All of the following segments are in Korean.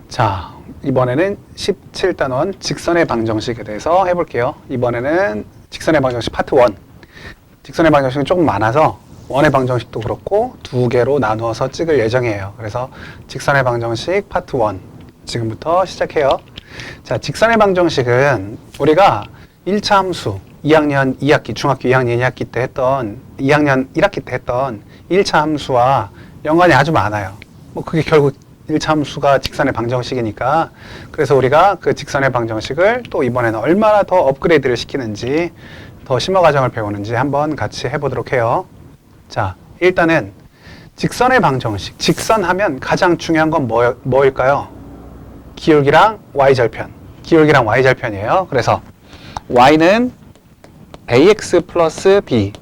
자, 이번에는 17단원 직선의 방정식에 대해서 해볼게요. 이번에는 직선의 방정식 파트 1. 직선의 방정식이 조금 많아서 원의 방정식도 그렇고 두 개로 나누어서 찍을 예정이에요. 그래서 직선의 방정식 파트 1 지금부터 시작해요. 자, 직선의 방정식은 우리가 1차 함수 2학년 2학기 중학교 2학년 2학기 때 했던 2학년 1학기 때 했던 1차 함수와 연관이 아주 많아요. 뭐 그게 결국 1차 함수가 직선의 방정식이니까. 그래서 우리가 그 직선의 방정식을 또 이번에는 얼마나 더 업그레이드를 시키는지, 더 심화 과정을 배우는지 한번 같이 해보도록 해요. 자, 일단은 직선의 방정식. 직선하면 가장 중요한 건 뭐일까요? 기울기랑 y절편. 기울기랑 y절편이에요. 그래서 y는 ax 플러스 b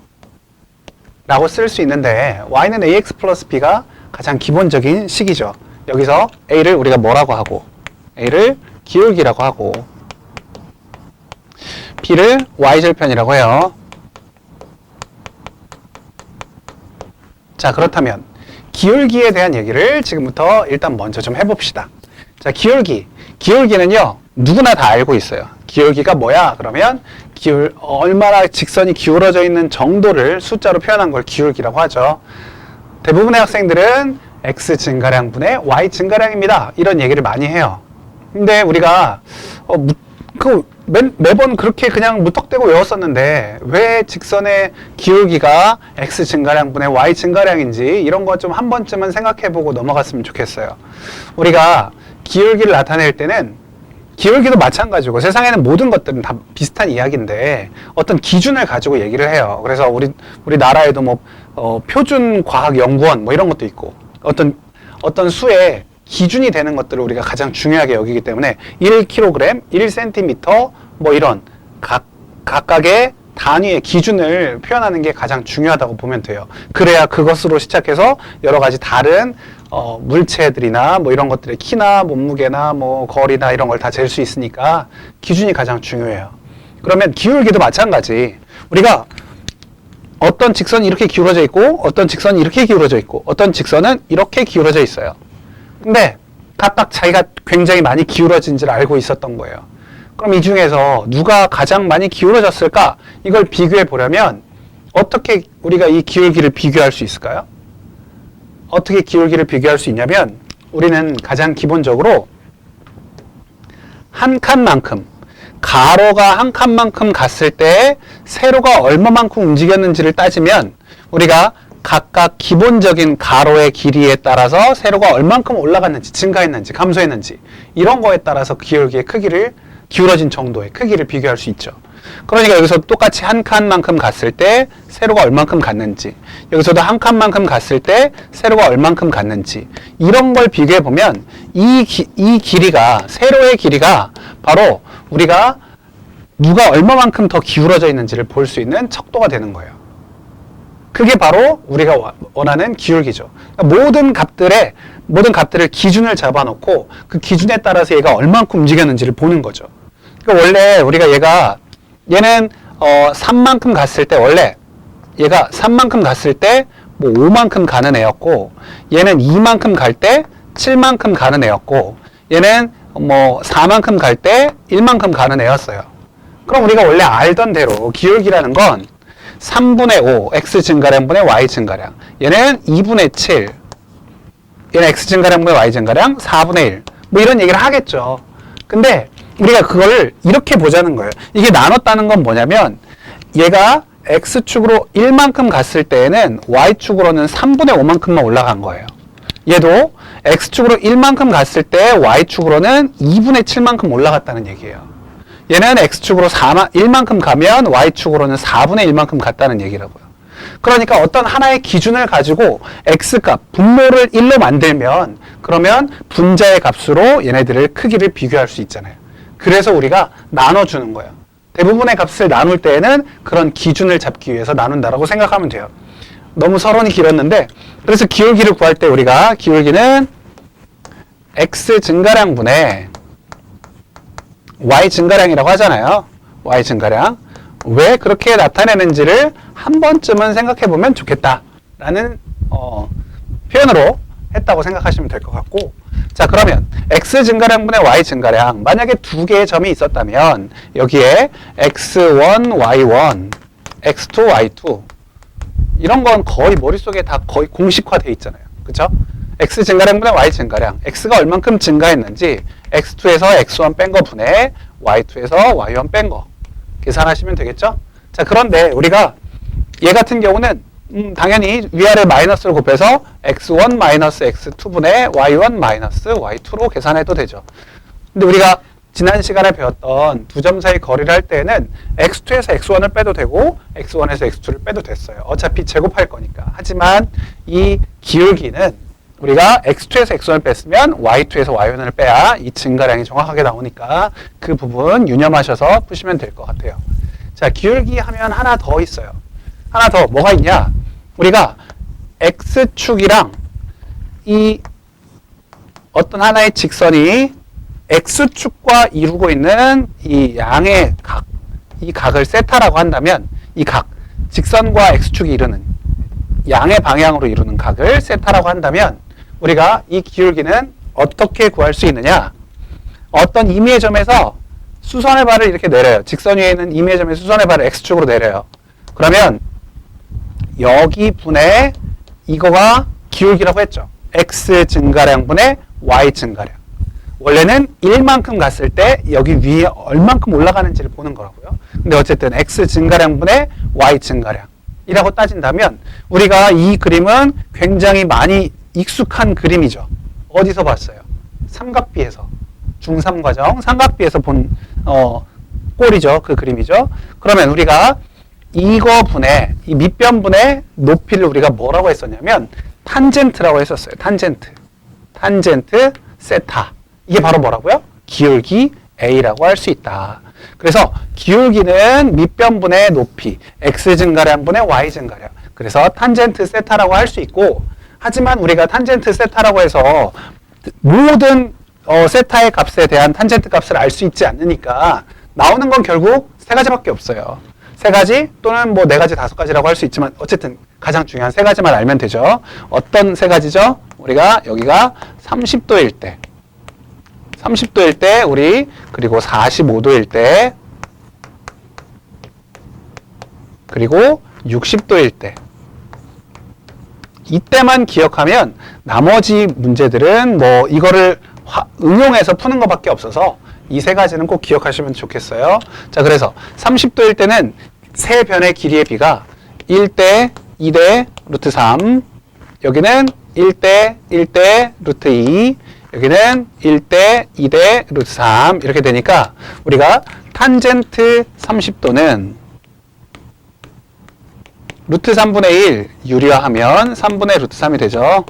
라고 쓸 수 있는데, y는 ax 플러스 b가 가장 기본적인 식이죠. 여기서 a를 우리가 뭐라고 하고, a를 기울기라고 하고, b를 y절편이라고 해요. 자, 그렇다면 기울기에 대한 얘기를 지금부터 일단 먼저 좀 해봅시다. 자, 기울기는요, 누구나 다 알고 있어요. 기울기가 뭐야? 그러면 얼마나 직선이 기울어져 있는 정도를 숫자로 표현한 걸 기울기라고 하죠. 대부분의 학생들은 x 증가량분의 y 증가량입니다, 이런 얘기를 많이 해요. 근데 우리가 매번 그렇게 그냥 무턱대고 외웠었는데, 왜 직선의 기울기가 x 증가량분의 y 증가량인지 이런 거 좀 한 번쯤은 생각해보고 넘어갔으면 좋겠어요. 우리가 기울기를 나타낼 때는 기울기도 마찬가지고 세상에는 모든 것들은 다 비슷한 이야기인데 어떤 기준을 가지고 얘기를 해요. 그래서 우리 나라에도 표준 과학 연구원 이런 것도 있고, 어떤 수의 기준이 되는 것들을 우리가 가장 중요하게 여기기 때문에 1kg, 1cm 이런 각각의 단위의 기준을 표현하는 게 가장 중요하다고 보면 돼요. 그래야 그것으로 시작해서 여러 가지 다른 물체들이나 이런 것들의 키나 몸무게나 거리나 이런 걸 다 잴 수 있으니까 기준이 가장 중요해요. 그러면 기울기도 마찬가지. 우리가 어떤 직선이 이렇게 기울어져 있고, 어떤 직선이 이렇게 기울어져 있고, 어떤 직선은 이렇게 기울어져 있어요. 근데 각각 자기가 굉장히 많이 기울어진지를 알고 있었던 거예요. 그럼 이 중에서 누가 가장 많이 기울어졌을까? 이걸 비교해 보려면 어떻게 우리가 이 기울기를 비교할 수 있을까요? 어떻게 기울기를 비교할 수 있냐면, 우리는 가장 기본적으로 한 칸만큼, 가로가 한 칸만큼 갔을 때 세로가 얼마만큼 움직였는지를 따지면, 우리가 각각 기본적인 가로의 길이에 따라서 세로가 얼만큼 올라갔는지, 증가했는지, 감소했는지 이런 거에 따라서 기울기의 크기를, 기울어진 정도의 크기를 비교할 수 있죠. 그러니까 여기서 똑같이 한 칸만큼 갔을 때 세로가 얼만큼 갔는지, 여기서도 한 칸만큼 갔을 때 세로가 얼만큼 갔는지, 이런 걸 비교해 보면 이 길이가, 세로의 길이가 바로 우리가 누가 얼마만큼 더 기울어져 있는지를 볼 수 있는 척도가 되는 거예요. 그게 바로 우리가 원하는 기울기죠. 그러니까 모든 값들을 기준을 잡아놓고 그 기준에 따라서 얘가 얼만큼 움직였는지를 보는 거죠. 그러니까 원래 우리가 얘는 3만큼 갔을 때, 원래 얘가 3만큼 갔을 때 5만큼 가는 애였고, 얘는 2만큼 갈 때 7만큼 가는 애였고, 얘는 4만큼 갈 때 1만큼 가는 애였어요. 그럼 우리가 원래 알던 대로 기울기라는 건 3분의 5, x 증가량분의 y 증가량, 얘는 2분의 7, 얘는 x 증가량분의 y 증가량 4분의 1, 이런 얘기를 하겠죠. 근데 우리가 그걸 이렇게 보자는 거예요. 이게 나눴다는 건 뭐냐면, 얘가 x축으로 1만큼 갔을 때에는 y축으로는 3분의 5만큼만 올라간 거예요. 얘도 x축으로 1만큼 갔을 때 y축으로는 2분의 7만큼 올라갔다는 얘기예요. 얘는 x축으로 1만큼 가면 y축으로는 4분의 1만큼 갔다는 얘기라고요. 그러니까 어떤 하나의 기준을 가지고 x값, 분모를 1로 만들면, 그러면 분자의 값으로 얘네들의 크기를 비교할 수 있잖아요. 그래서 우리가 나눠주는 거예요. 대부분의 값을 나눌 때에는 그런 기준을 잡기 위해서 나눈다라고 생각하면 돼요. 너무 서론이 길었는데, 그래서 기울기를 구할 때 우리가 기울기는 x 증가량분의 y 증가량이라고 하잖아요. y 증가량. 왜 그렇게 나타내는지를 한 번쯤은 생각해 보면 좋겠다라는 표현으로 했다고 생각하시면 될 것 같고, 자, 그러면 x 증가량분의 y 증가량, 만약에 두 개의 점이 있었다면 여기에 x1, y1, x2, y2 이런 건 거의 머릿속에 다 거의 공식화되어 있잖아요. 그쵸? x 증가량분의 y 증가량, x가 얼만큼 증가했는지 x2에서 x1 뺀 거 분의 y2에서 y1 뺀 거 계산하시면 되겠죠? 자, 그런데 우리가 얘 같은 경우는 당연히 위아래 마이너스를 곱해서 x1 마이너스 x2분의 y1 마이너스 y2로 계산해도 되죠. 근데 우리가 지난 시간에 배웠던 두 점 사이 거리를 할 때는 x2에서 x1을 빼도 되고 x1에서 x2를 빼도 됐어요. 어차피 제곱할 거니까. 하지만 이 기울기는 우리가 x2에서 x1을 뺐으면 y2에서 y1을 빼야 이 증가량이 정확하게 나오니까 그 부분 유념하셔서 푸시면 될 것 같아요. 자, 기울기 하면 하나 더 있어요. 하나 더 뭐가 있냐? 우리가 x축이랑 이 어떤 하나의 직선이 x축과 이루고 있는 이 양의 각, 이 각을 세타라고 한다면 이 각, 직선과 x축이 이루는 양의 방향으로 이루는 각을 세타라고 한다면 우리가 이 기울기는 어떻게 구할 수 있느냐? 어떤 임의의 점에서 수선의 발을 이렇게 내려요. 직선 위에 있는 임의의 점에 수선의 발을 x축으로 내려요. 그러면 여기 분의 이거가 기울기라고 했죠. x 증가량분의 y 증가량. 원래는 1만큼 갔을 때 여기 위에 얼만큼 올라가는지를 보는 거라고요. 근데 어쨌든 x 증가량분의 y 증가량이라고 따진다면 우리가 이 그림은 굉장히 많이 익숙한 그림이죠. 어디서 봤어요? 삼각비에서. 중3 과정 삼각비에서 본 꼴이죠. 그 그림이죠. 그러면 우리가 이거 분의 이 밑변분의 높이를 우리가 뭐라고 했었냐면 탄젠트라고 했었어요. 탄젠트 세타. 이게 바로 뭐라고요? 기울기 A라고 할 수 있다. 그래서 기울기는 밑변분의 높이 x 증가량분의 y 증가량. 그래서 탄젠트 세타라고 할 수 있고, 하지만 우리가 탄젠트 세타라고 해서 모든 세타의 값에 대한 탄젠트 값을 알 수 있지 않으니까 나오는 건 결국 세 가지밖에 없어요. 세 가지 또는 뭐 네 가지, 다섯 가지라고 할 수 있지만 어쨌든 가장 중요한 세 가지만 알면 되죠. 어떤 세 가지죠? 우리가 여기가 30도일 때, 30도일 때 우리, 그리고 45도일 때, 그리고 60도일 때. 이때만 기억하면 나머지 문제들은 뭐 이거를 응용해서 푸는 것밖에 없어서 이 세 가지는 꼭 기억하시면 좋겠어요. 자, 그래서 30도일 때는 세 변의 길이의 비가 1대 2대 루트 3, 여기는 1대 1대 루트 2, 여기는 1대 2대 루트 3 이렇게 되니까 우리가 탄젠트 30도는 루트 3분의 1 유리화하면 3분의 루트 3이 되죠.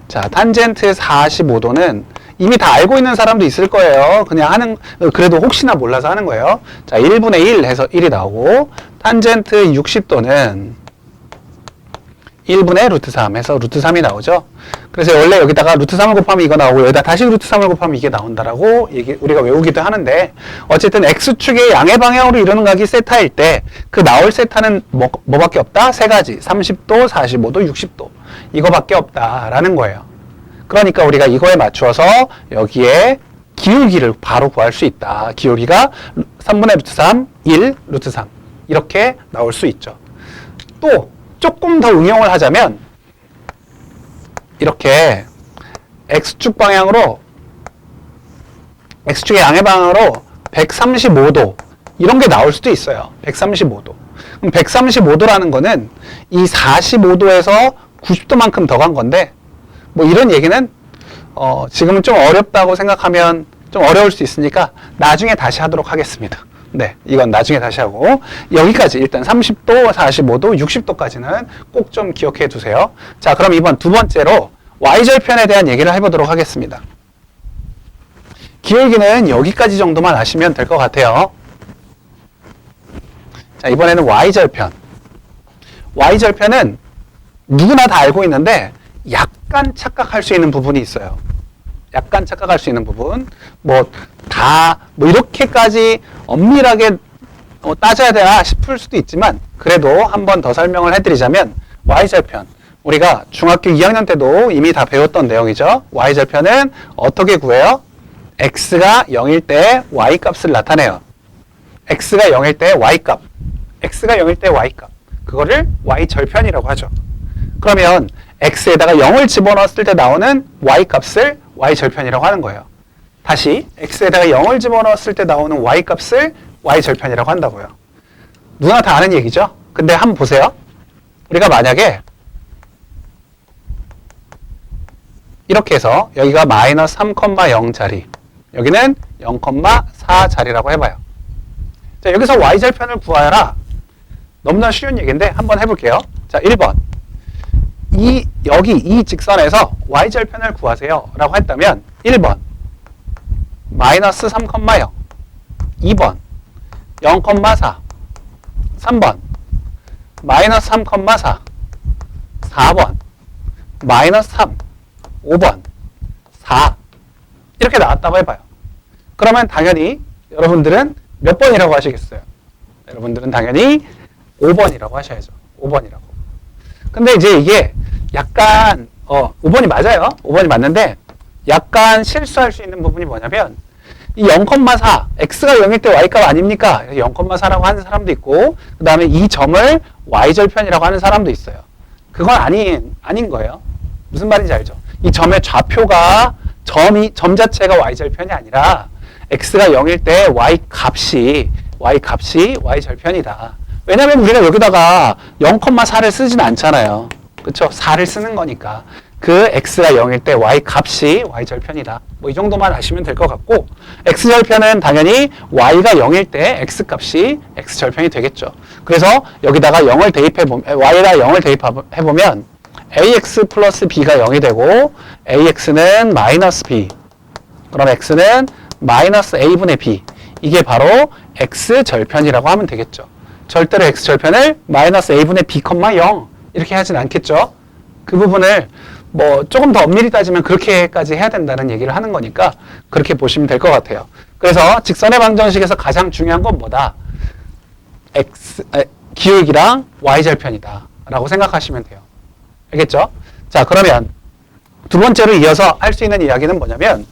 자, 탄젠트 45도는 이미 다 알고 있는 사람도 있을 거예요. 그냥 그래도 혹시나 몰라서 하는 거예요. 자, 1분의 1 해서 1이 나오고, 탄젠트 60도는 1분의 루트 3 해서 루트 3이 나오죠. 그래서 원래 여기다가 루트 3을 곱하면 이거 나오고, 여기다 다시 루트 3을 곱하면 이게 나온다라고 우리가 외우기도 하는데, 어쨌든 X축의 양의 방향으로 이루는 각이 세타일 때, 그 나올 세타는 뭐밖에 없다? 세 가지. 30도, 45도, 60도. 이거밖에 없다라는 거예요. 그러니까 우리가 이거에 맞추어서 여기에 기울기를 바로 구할 수 있다. 기울기가 3분의 루트 3, 1, 루트 3. 이렇게 나올 수 있죠. 또 조금 더 응용을 하자면 이렇게 X축 방향으로, X축의 양의 방향으로 135도 이런 게 나올 수도 있어요. 135도. 그럼 135도라는 거는 이 45도에서 90도만큼 더 간 건데, 뭐 이런 얘기는 지금은 좀 어렵다고 생각하면 좀 어려울 수 있으니까 나중에 다시 하도록 하겠습니다. 네, 이건 나중에 다시 하고, 여기까지 일단 30도, 45도, 60도까지는 꼭 좀 기억해 두세요. 자, 그럼 이번 두 번째로 Y절편에 대한 얘기를 해보도록 하겠습니다. 기울기는 여기까지 정도만 아시면 될 것 같아요. 자, 이번에는 Y절편. Y절편은 누구나 다 알고 있는데 약간 착각할 수 있는 부분이 있어요. 약간 착각할 수 있는 부분. 뭐 이렇게까지 엄밀하게 따져야 되나 싶을 수도 있지만, 그래도 한 번 더 설명을 해드리자면, Y절편. 우리가 중학교 2학년 때도 이미 다 배웠던 내용이죠. y절편은 어떻게 구해요? x가 0일 때 y값을 나타내요. x가 0일 때 y값, x가 0일 때 y값, 그거를 y절편이라고 하죠. 그러면 x에다가 0을 집어넣었을 때 나오는 y값을 y절편이라고 하는 거예요. 다시 x에다가 0을 집어넣었을 때 나오는 y값을 y절편이라고 한다고요. 누구나 다 아는 얘기죠. 근데 한번 보세요. 우리가 만약에 이렇게 해서 여기가 마이너스 3,0자리, 여기는 0,4자리라고 해봐요. 자, 여기서 y절편을 구하라. 너무나 쉬운 얘기인데 한번 해볼게요. 자, 1번. 여기 이 직선에서 y절편을 구하세요 라고 했다면 1번 마이너스 3,0, 2번 0,4, 3번 마이너스 3,4, 4번 마이너스 3, 5번 4 이렇게 나왔다고 해봐요. 그러면 당연히 여러분들은 몇 번이라고 하시겠어요? 여러분들은 당연히 5번이라고 하셔야죠. 5번이라고. 근데 이제 이게 약간 5번이 맞아요. 5번이 맞는데 약간 실수할 수 있는 부분이 뭐냐면 이 0,4 x가 0일 때 y값 아닙니까? 0,4라고 하는 사람도 있고 그 다음에 이 점을 y절편이라고 하는 사람도 있어요. 그건 아닌 거예요. 무슨 말인지 알죠? 이 점의 좌표가 점 자체가 y절편이 아니라 x가 0일 때 y값이 y절편이다. 왜냐면 우리가 여기다가 0,4를 쓰진 않잖아요. 그쵸? 4를 쓰는 거니까. 그 x가 0일 때 y값이 y절편이다. 뭐 이 정도만 아시면 될 것 같고 x절편은 당연히 y가 0일 때 x값이 x절편이 되겠죠. 그래서 여기다가 0을 대입해보면 y에다 0을 대입해보면 ax 플러스 b가 0이 되고 ax는 마이너스 b 그럼 x는 마이너스 a분의 b 이게 바로 x절편이라고 하면 되겠죠. 절대로 x절편을 마이너스 a분의 b, 0 이렇게 하진 않겠죠. 그 부분을 뭐 조금 더 엄밀히 따지면 그렇게까지 해야 된다는 얘기를 하는 거니까 그렇게 보시면 될 것 같아요. 그래서 직선의 방정식에서 가장 중요한 건 뭐다? 기울기랑 y절편이다 라고 생각하시면 돼요. 알겠죠? 자, 그러면 두 번째로 이어서 할 수 있는 이야기는 뭐냐면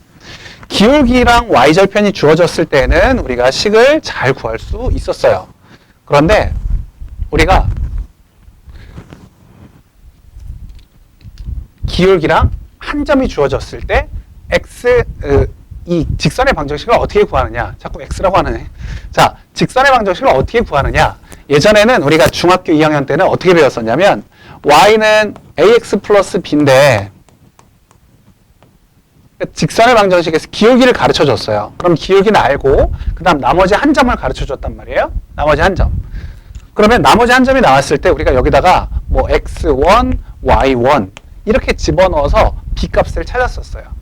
기울기랑 y절편이 주어졌을 때는 우리가 식을 잘 구할 수 있었어요. 그런데 우리가 기울기랑 한 점이 주어졌을 때 이 직선의 방정식을 어떻게 구하느냐. 자꾸 x라고 하네. 자, 직선의 방정식을 어떻게 구하느냐. 예전에는 우리가 중학교 2학년 때는 어떻게 배웠었냐면 y는 ax 플러스 b인데 직선의 방정식에서 기울기를 가르쳐 줬어요. 그럼 기울기는 알고 그 다음 나머지 한 점을 가르쳐 줬단 말이에요. 나머지 한 점. 그러면 나머지 한 점이 나왔을 때 우리가 여기다가 뭐 x1, y1 이렇게 집어넣어서 b값을 찾았었어요.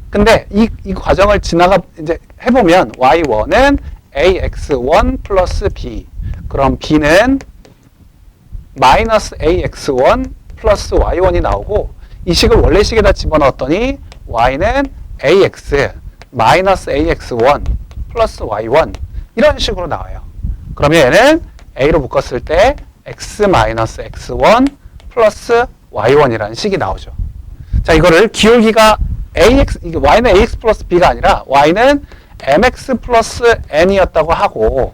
근데 이 과정을 이제 해보면 y1은 ax1 플러스 b 그럼 b는 마이너스 ax1 플러스 y1이 나오고 이 식을 원래 식에다 집어넣었더니 y는 ax 마이너스 ax1 플러스 y1 이런 식으로 나와요. 그러면 얘는 a로 묶었을 때 x 마이너스 x1 플러스 y1이라는 식이 나오죠. 자, 이거를 기울기가 y는 ax 플러스 b가 아니라 y는 mx 플러스 n이었다고 하고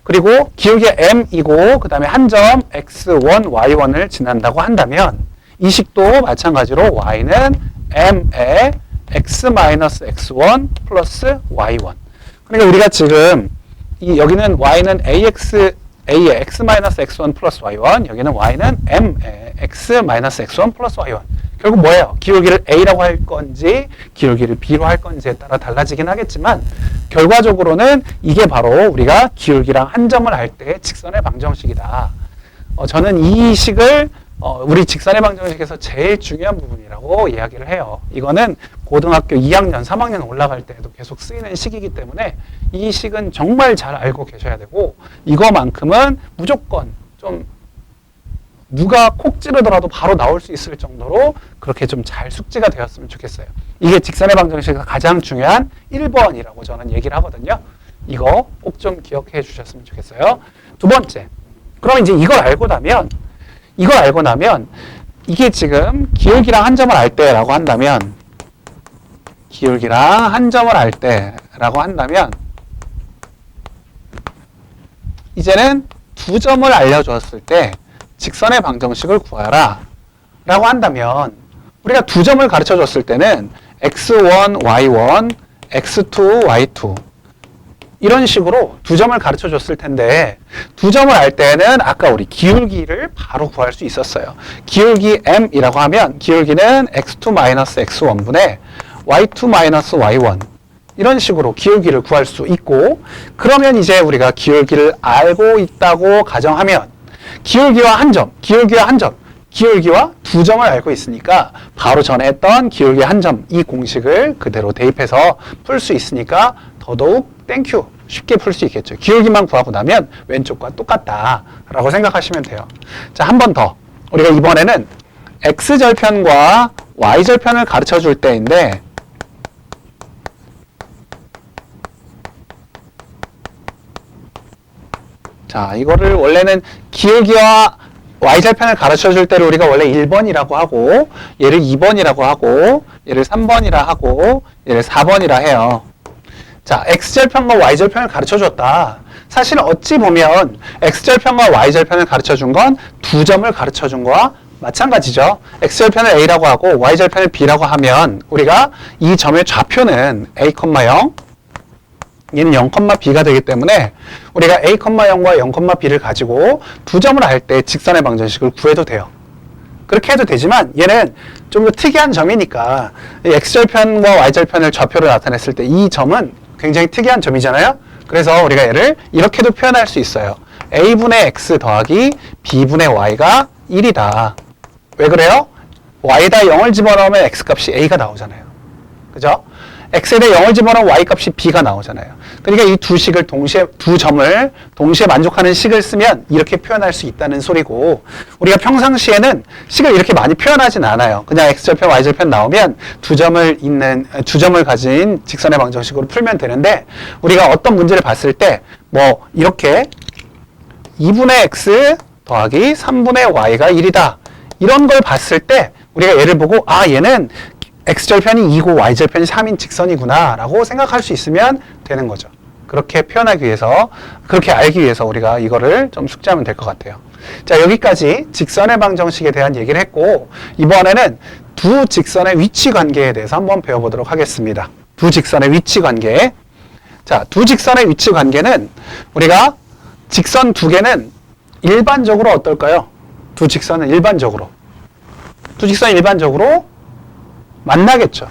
그리고 기울기가 m이고 그 다음에 한 점 x1, y1을 지난다고 한다면 이 식도 마찬가지로 y는 m의 x 마이너스 x1 플러스 y1 그러니까 우리가 지금 여기는 y는 a의 x 마이너스 x1 플러스 y1 여기는 y는 m의 x 마이너스 x1 플러스 y1 결국 뭐예요? 기울기를 a라고 할 건지 기울기를 b로 할 건지에 따라 달라지긴 하겠지만 결과적으로는 이게 바로 우리가 기울기랑 한 점을 할 때 직선의 방정식이다. 저는 이 식을 우리 직선의 방정식에서 제일 중요한 부분이라고 이야기를 해요. 이거는 고등학교 2학년, 3학년 올라갈 때에도 계속 쓰이는 식이기 때문에 이 식은 정말 잘 알고 계셔야 되고 이거만큼은 무조건 좀 누가 콕 찌르더라도 바로 나올 수 있을 정도로 그렇게 좀 잘 숙지가 되었으면 좋겠어요. 이게 직선의 방정식에서 가장 중요한 1번이라고 저는 얘기를 하거든요. 이거 꼭 좀 기억해 주셨으면 좋겠어요. 두 번째, 그럼 이제 이걸 알고 나면 이게 지금 기울기랑 한 점을 알 때라고 한다면, 기울기랑 한 점을 알 때라고 한다면, 이제는 두 점을 알려주었을 때 직선의 방정식을 구하라 라고 한다면, 우리가 두 점을 가르쳐 줬을 때는 x1, y1, x2, y2 이런 식으로 두 점을 가르쳐 줬을 텐데, 두 점을 알 때는 아까 우리 기울기를 바로 구할 수 있었어요. 기울기 m이라고 하면 기울기는 x2-x1분의 y2-y1 이런 식으로 기울기를 구할 수 있고, 그러면 이제 우리가 기울기를 알고 있다고 가정하면 기울기와 한 점, 기울기와 한 점, 기울기와 두 점을 알고 있으니까 바로 전에 했던 기울기 한 점 이 공식을 그대로 대입해서 풀 수 있으니까 더더욱 땡큐 쉽게 풀 수 있겠죠. 기울기만 구하고 나면 왼쪽과 똑같다라고 생각하시면 돼요. 자, 한 번 더. 우리가 이번에는 x절편과 y절편을 가르쳐 줄 때인데, 자, 이거를 원래는 기울기와 y절편을 가르쳐 줄 때를 우리가 원래 1번이라고 하고, 얘를 2번이라고 하고, 얘를 3번이라 하고, 얘를 4번이라 해요. 자, x절편과 y절편을 가르쳐 줬다. 사실 어찌 보면 x절편과 y절편을 가르쳐 준 건 두 점을 가르쳐 준 거와 마찬가지죠. x절편을 a라고 하고 y절편을 b라고 하면 우리가 이 점의 좌표는 a, 0, 얘는 0, b가 되기 때문에 우리가 a, 0과 0, b를 가지고 두 점을 알 때 직선의 방정식을 구해도 돼요. 그렇게 해도 되지만 얘는 좀 더 특이한 점이니까 x절편과 y절편을 좌표로 나타냈을 때 이 점은 굉장히 특이한 점이잖아요. 그래서 우리가 얘를 이렇게도 표현할 수 있어요. a분의 x 더하기 b분의 y가 1이다. 왜 그래요? y에다 0을 집어넣으면 x값이 a가 나오잖아요. 그죠? x에다 0을 집어넣으면 y값이 b가 나오잖아요. 그러니까 이 두 식을 동시에, 두 점을 동시에 만족하는 식을 쓰면 이렇게 표현할 수 있다는 소리고, 우리가 평상시에는 식을 이렇게 많이 표현하진 않아요. 그냥 x절편, y절편 나오면 두 점을 가진 직선의 방정식으로 풀면 되는데, 우리가 어떤 문제를 봤을 때 뭐 이렇게 2분의 x 더하기 3분의 y가 1이다. 이런 걸 봤을 때 우리가 얘를 보고 아, 얘는 x절편이 2고 y절편이 3인 직선이구나 라고 생각할 수 있으면 되는 거죠. 그렇게 표현하기 위해서, 그렇게 알기 위해서 우리가 이거를 좀 숙지하면 될 것 같아요. 자, 여기까지 직선의 방정식에 대한 얘기를 했고, 이번에는 두 직선의 위치 관계에 대해서 한번 배워보도록 하겠습니다. 두 직선의 위치 관계. 자, 두 직선의 위치 관계는 우리가 직선 두 개는 일반적으로 어떨까요? 두 직선은 일반적으로 만나겠죠.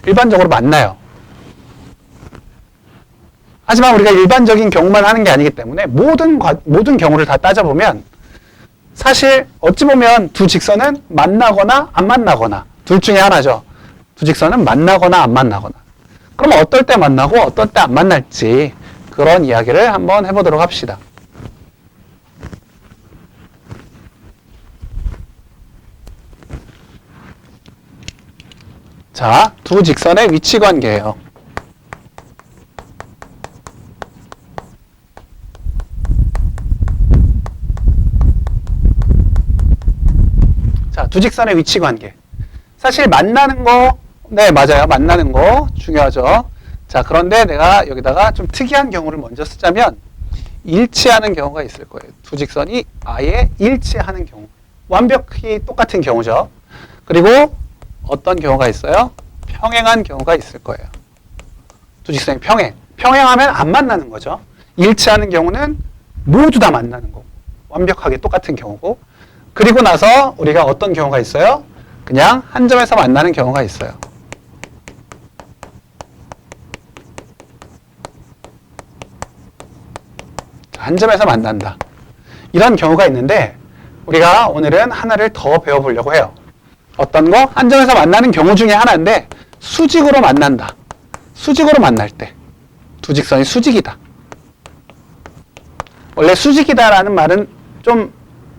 일반적으로 만나요. 하지만 우리가 일반적인 경우만 하는 게 아니기 때문에 모든 경우를 다 따져보면 사실 어찌 보면 두 직선은 만나거나 안 만나거나 둘 중에 하나죠. 두 직선은 만나거나 안 만나거나. 그럼 어떨 때 만나고 어떨 때 안 만날지 그런 이야기를 한번 해보도록 합시다. 자, 두 직선의 위치 관계예요. 자, 두 직선의 위치 관계. 사실 만나는 거, 네, 맞아요. 만나는 거 중요하죠. 자, 그런데 내가 여기다가 좀 특이한 경우를 먼저 쓰자면 일치하는 경우가 있을 거예요. 두 직선이 아예 일치하는 경우. 완벽히 똑같은 경우죠. 그리고 어떤 경우가 있어요? 평행한 경우가 있을 거예요. 두 직선이 평행하면 안 만나는 거죠. 일치하는 경우는 모두 다 만나는 거고, 완벽하게 똑같은 경우고, 그리고 나서 우리가 어떤 경우가 있어요? 그냥 한 점에서 만나는 경우가 있어요. 한 점에서 만난다. 이런 경우가 있는데 우리가 오늘은 하나를 더 배워보려고 해요. 어떤 거? 한 점에서 만나는 경우 중에 하나인데 수직으로 만난다. 수직으로 만날 때 두 직선이 수직이다. 원래 수직이다라는 말은 좀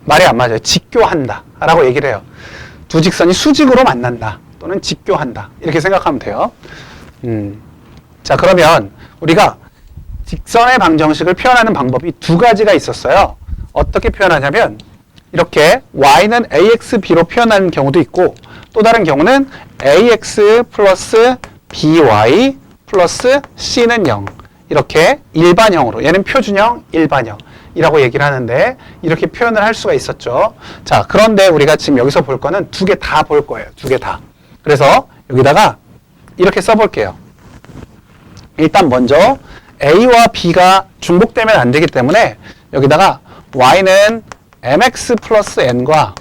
말이 안 맞아요. 직교한다 라고 얘기를 해요. 두 직선이 수직으로 만난다 또는 직교한다 이렇게 생각하면 돼요. 자, 그러면 우리가 직선의 방정식을 표현하는 방법이 두 가지가 있었어요. 어떻게 표현하냐면 이렇게 y는 axb로 표현하는 경우도 있고 또 다른 경우는 ax 플러스 by 플러스 c는 0 이렇게 일반형으로 얘는 표준형, 일반형이라고 얘기를 하는데 이렇게 표현을 할 수가 있었죠. 자, 그런데 우리가 지금 여기서 볼 거는 두 개 다 볼 거예요. 두 개 다. 그래서 여기다가 이렇게 써볼게요. 일단 먼저 a와 b가 중복되면 안 되기 때문에 여기다가 y는 mx 플러스 n과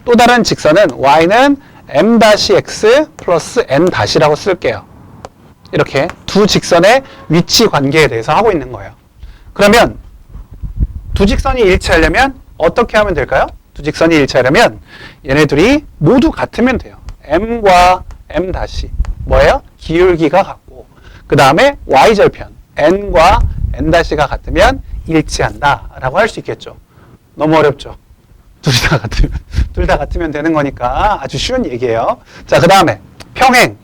또 다른 직선은 y는 m-x 플러스 n-라고 쓸게요. 이렇게 두 직선의 위치 관계에 대해서 하고 있는 거예요. 그러면 두 직선이 일치하려면 어떻게 하면 될까요? 두 직선이 일치하려면 얘네들이 모두 같으면 돼요. m과 m- 뭐예요? 기울기가 같고 그 다음에 y절편 n과 n-가 같으면 일치한다 라고 할 수 있겠죠. 너무 어렵죠? 둘 다 같으면 되는 거니까 아주 쉬운 얘기예요. 자, 그 다음에 평행.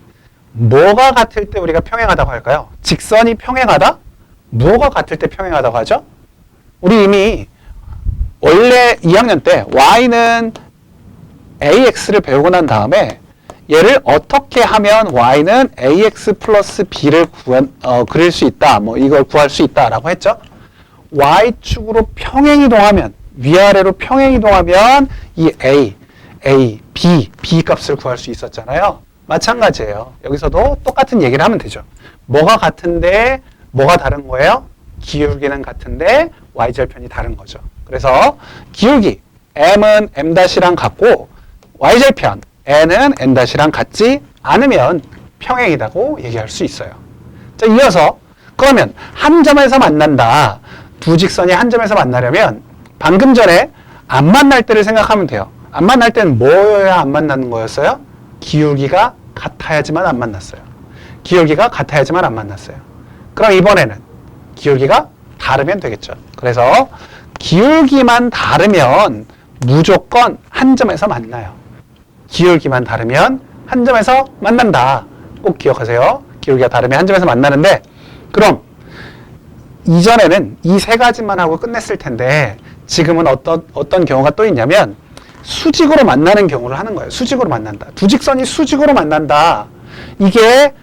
뭐가 같을 때 우리가 평행하다고 할까요? 직선이 평행하다? 뭐가 같을 때 평행하다고 하죠? 우리 이미 원래 2학년 때 y는 ax를 배우고 난 다음에 얘를 어떻게 하면 y는 ax 플러스 b를 그릴 수 있다. 뭐 이걸 구할 수 있다라고 했죠. y축으로 평행이동하면 위아래로 평행이동하면 이 a, b 값을 구할 수 있었잖아요. 마찬가지예요. 여기서도 똑같은 얘기를 하면 되죠. 뭐가 같은데 뭐가 다른 거예요? 기울기는 같은데 y절편이 다른 거죠. 그래서 기울기 m은 m-랑 같고 y절편 n은 n-랑 같지 않으면 평행이라고 얘기할 수 있어요. 자, 이어서 그러면 한 점에서 만난다. 두 직선이 한 점에서 만나려면 방금 전에 안 만날 때를 생각하면 돼요. 안 만날 때는 뭐여야 안 만나는 거였어요? 기울기가 같아야지만 안 만났어요. 기울기가 같아야지만 안 만났어요. 그럼 이번에는 기울기가 다르면 되겠죠. 그래서 기울기만 다르면 무조건 한 점에서 만나요. 기울기만 다르면 한 점에서 만난다. 꼭 기억하세요. 기울기가 다르면 한 점에서 만나는데 그럼 이전에는 이 세 가지만 하고 끝냈을 텐데 지금은 어떤 경우가 또 있냐면 수직으로 만나는 경우를 하는 거예요. 수직으로 만난다. 두 직선이 수직으로 만난다. 이게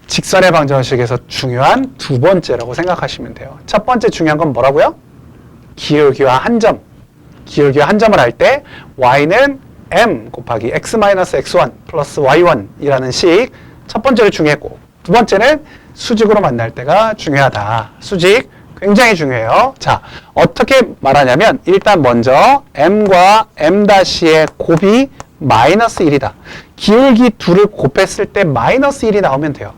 직선의 방정식에서 중요한 두 번째라고 생각하시면 돼요. 첫 번째 중요한 건 뭐라고요? 기울기와 한 점. 기울기와 한 점을 할 때 y는 m 곱하기 x-x1 플러스 y1이라는 식 첫 번째로 중요했고 두 번째는 수직으로 만날 때가 중요하다. 수직 굉장히 중요해요. 자, 어떻게 말하냐면 일단 먼저 m과 m-의 곱이 마이너스 1이다. 기울기 둘을 곱했을 때 마이너스 1이 나오면 돼요.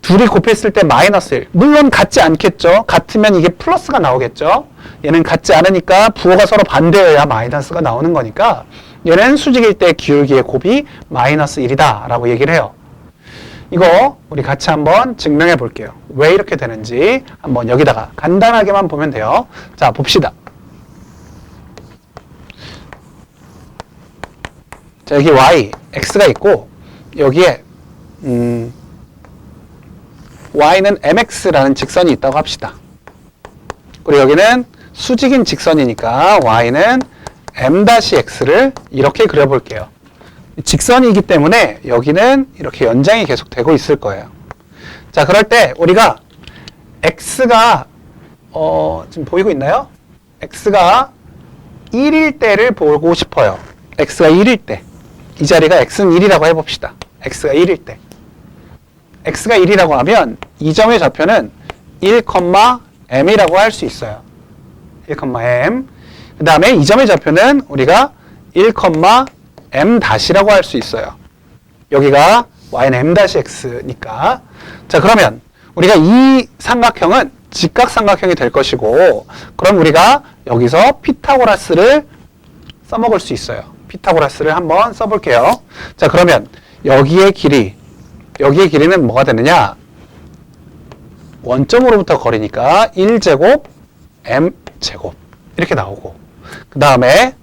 둘이 곱했을 때 마이너스 1. 물론 같지 않겠죠. 같으면 이게 플러스가 나오겠죠. 얘는 같지 않으니까 부호가 서로 반대여야 마이너스가 나오는 거니까 얘는 수직일 때 기울기의 곱이 마이너스 1이다 라고 얘기를 해요. 이거 우리 같이 한번 증명해 볼게요. 왜 이렇게 되는지 한번 여기다가 간단하게만 보면 돼요. 자, 봅시다. 자, 여기 y, x가 있고 여기에 y는 mx라는 직선이 있다고 합시다. 그리고 여기는 수직인 직선이니까 y는 m-x를 이렇게 그려볼게요. 직선이기 때문에 여기는 이렇게 연장이 계속 되고 있을 거예요. 자, 그럴 때 우리가 x가 지금 보이고 있나요? x가 1일 때를 보고 싶어요. x가 1일 때. 이 자리가 x는 1이라고 해봅시다. x가 1일 때. x가 1이라고 하면 이 점의 좌표는 1,m이라고 할 수 있어요. 1,m. 그 다음에 이 점의 좌표는 우리가 1,m-라고 할 수 있어요. 여기가 y는 m-x니까. 자, 그러면 우리가 이 삼각형은 직각삼각형이 될 것이고 그럼 우리가 여기서 피타고라스를 써먹을 수 있어요. 피타고라스를 한번 써볼게요. 자, 그러면 여기의 길이는 뭐가 되느냐? 원점으로부터 거리니까 1제곱 m제곱 이렇게 나오고 그 다음에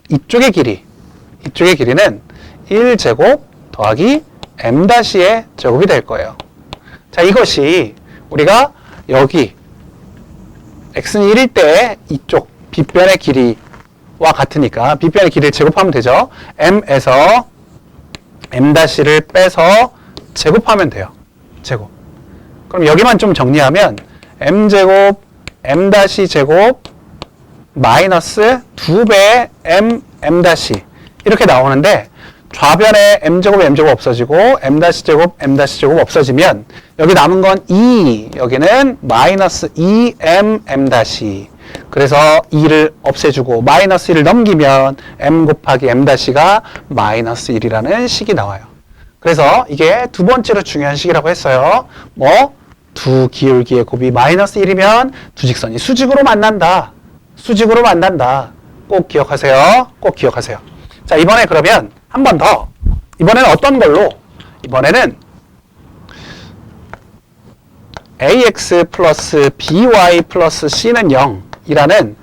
이쪽의 길이는 1제곱 더하기 m-의 제곱이 될 거예요. 자, 이것이 우리가 여기 x는 1일 때 이쪽 빗변의 길이 B와 같으니까 B변의 길이를 제곱하면 되죠. M에서 M''를 빼서 제곱하면 돼요. 제곱. 그럼 여기만 좀 정리하면 M제곱 M'' 마이너스 2배의 M' 이렇게 나오는데 좌변에 M제곱 M제곱 없어지고 M'' M' 없어지면 여기 남은 건 2, 여기는 마이너스 2M M'. 그래서 2를 없애주고 마이너스 1을 넘기면 M 곱하기 M''가 마이너스 1이라는 식이 나와요. 그래서 이게 두 번째로 중요한 식이라고 했어요. 뭐? 두 기울기의 곱이 마이너스 1이면 두 직선이 수직으로 만난다. 수직으로 만난다. 꼭 기억하세요. 꼭 기억하세요. 자, 이번에 그러면 한 번 더. 이번에는 어떤 걸로? 이번에는 ax 플러스 by 플러스 c는 0이라는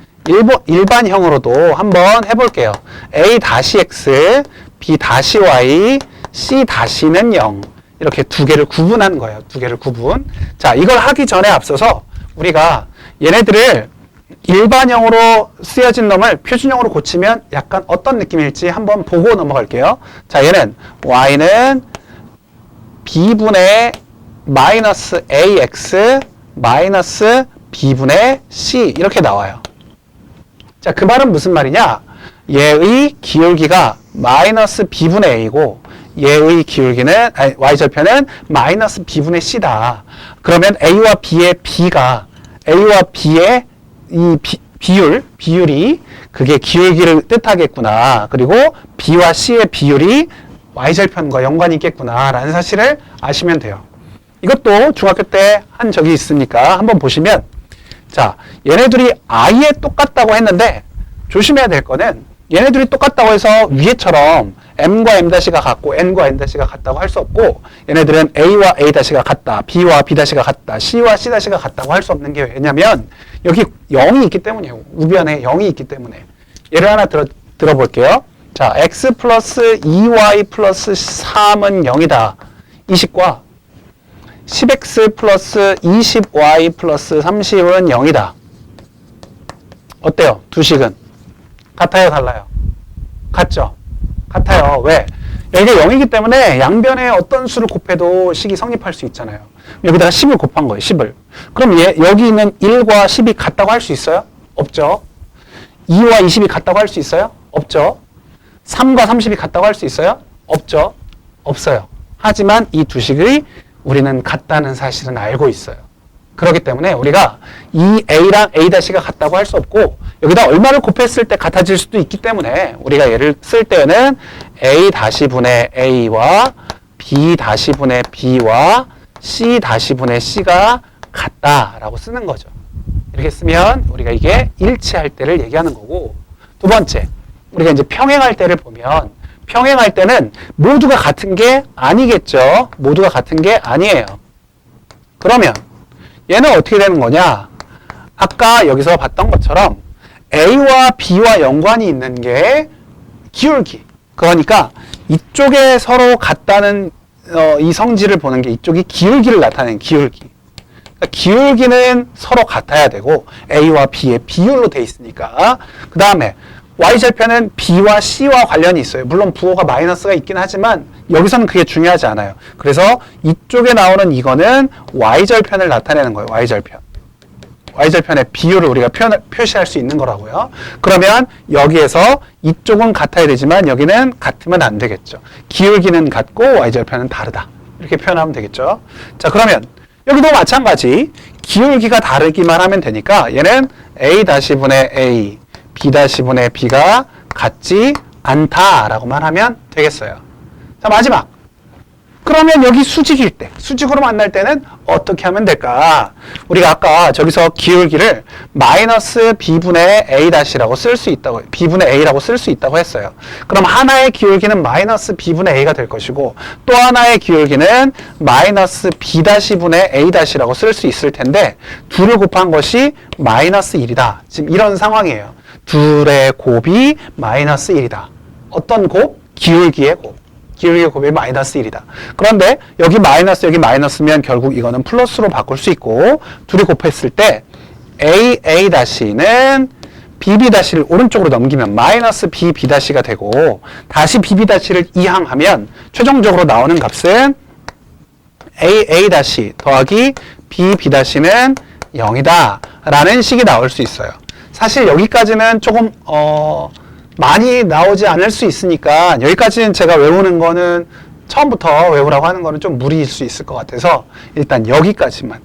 일반형으로도 한번 해볼게요. a-x, b-y, c-는 0. 이렇게 두 개를 구분하는 거예요. 두 개를 구분. 자, 이걸 하기 전에 앞서서 우리가 얘네들을 일반형으로 쓰여진 놈을 표준형으로 고치면 약간 어떤 느낌일지 한번 보고 넘어갈게요. 자, 얘는 y는 b분의 마이너스 ax 마이너스 b분의 c 이렇게 나와요. 자, 그 말은 무슨 말이냐? 얘의 기울기가 마이너스 b분의 a고 얘의 기울기는 y절편은 마이너스 b분의 c다. 그러면 a와 b의 이 비율이 그게 기울기를 뜻하겠구나. 그리고 b와 c의 비율이 y절편과 연관이 있겠구나 라는 사실을 아시면 돼요. 이것도 중학교 때 한 적이 있으니까 한번 보시면, 자, 얘네들이 아예 똑같다고 했는데 조심해야 될 거는 얘네들이 똑같다고 해서 위에처럼 m과 m''가 같고 n과 n''가 같다고 할 수 없고, 얘네들은 a와 a''가 같다, b와 b''가 같다, c와 c''가 같다고 할 수 없는 게 왜냐면 여기 0이 있기 때문이에요. 우변에 0이 있기 때문에. 예를 하나 들어볼게요. 자, x 플러스 2y 플러스 3은 0이다. 이 식과 10x 플러스 20y 플러스 30은 0이다. 어때요? 두 식은? 같아요? 달라요? 같죠? 같아요. 왜? 여기가 0이기 때문에 양변에 어떤 수를 곱해도 식이 성립할 수 있잖아요. 여기다가 10을 곱한 거예요. 10을. 그럼 여기 있는 1과 10이 같다고 할 수 있어요? 없죠. 2와 20이 같다고 할 수 있어요? 없죠. 3과 30이 같다고 할 수 있어요? 없죠. 없어요. 하지만 이 두 식의 우리는 같다는 사실은 알고 있어요. 그렇기 때문에 우리가 이 a랑 a''가 같다고 할 수 없고, 여기다 얼마를 곱했을 때 같아질 수도 있기 때문에 우리가 얘를 쓸 때는 a-분의 a와 b-분의 b와 c-분의 c가 같다라고 쓰는 거죠. 이렇게 쓰면 우리가 이게 일치할 때를 얘기하는 거고, 두 번째, 우리가 이제 평행할 때를 보면 평행할 때는 모두가 같은 게 아니겠죠. 모두가 같은 게 아니에요. 그러면 얘는 어떻게 되는 거냐? 아까 여기서 봤던 것처럼 A와 B와 연관이 있는 게 기울기. 그러니까 이쪽에 서로 같다는 이 성질을 보는 게 이쪽이 기울기를 나타내는 기울기. 그러니까 기울기는 서로 같아야 되고 A와 B의 비율로 돼 있으니까. 그 다음에 Y절편은 B와 C와 관련이 있어요. 물론 부호가 마이너스가 있긴 하지만 여기서는 그게 중요하지 않아요. 그래서 이쪽에 나오는 이거는 Y절편을 나타내는 거예요. Y절편. Y절편의 비율을 우리가 표시할 수 있는 거라고요. 그러면 여기에서 이쪽은 같아야 되지만 여기는 같으면 안 되겠죠. 기울기는 같고 Y절편은 다르다. 이렇게 표현하면 되겠죠. 자, 그러면 여기도 마찬가지. 기울기가 다르기만 하면 되니까 얘는 A-분의 A, B-분의 B가 같지 않다라고만 하면 되겠어요. 자, 마지막. 그러면 여기 수직일 때, 수직으로 만날 때는 어떻게 하면 될까? 우리가 아까 저기서 기울기를 마이너스 B분의 A-라고 쓸 수 있다고, B분의 A라고 쓸 수 있다고 했어요. 그럼 하나의 기울기는 마이너스 B분의 A가 될 것이고, 또 하나의 기울기는 마이너스 B-분의 A-라고 쓸 수 있을 텐데, 둘을 곱한 것이 마이너스 1이다. 지금 이런 상황이에요. 둘의 곱이 마이너스 1이다. 어떤 곱? 기울기의 곱. 기울기의 곱이 마이너스 1이다. 그런데 여기 마이너스 여기 마이너스면 결국 이거는 플러스로 바꿀 수 있고, 둘이 곱했을 때 A-는 bb-를 오른쪽으로 넘기면 마이너스 bb-가 되고 다시 bb-를 이항하면 최종적으로 나오는 값은 aa- 더하기 bb-는 0이다 라는 식이 나올 수 있어요. 사실 여기까지는 조금 많이 나오지 않을 수 있으니까 여기까지는 제가 외우는 거는 처음부터 외우라고 하는 거는 좀 무리일 수 있을 것 같아서 일단 여기까지만.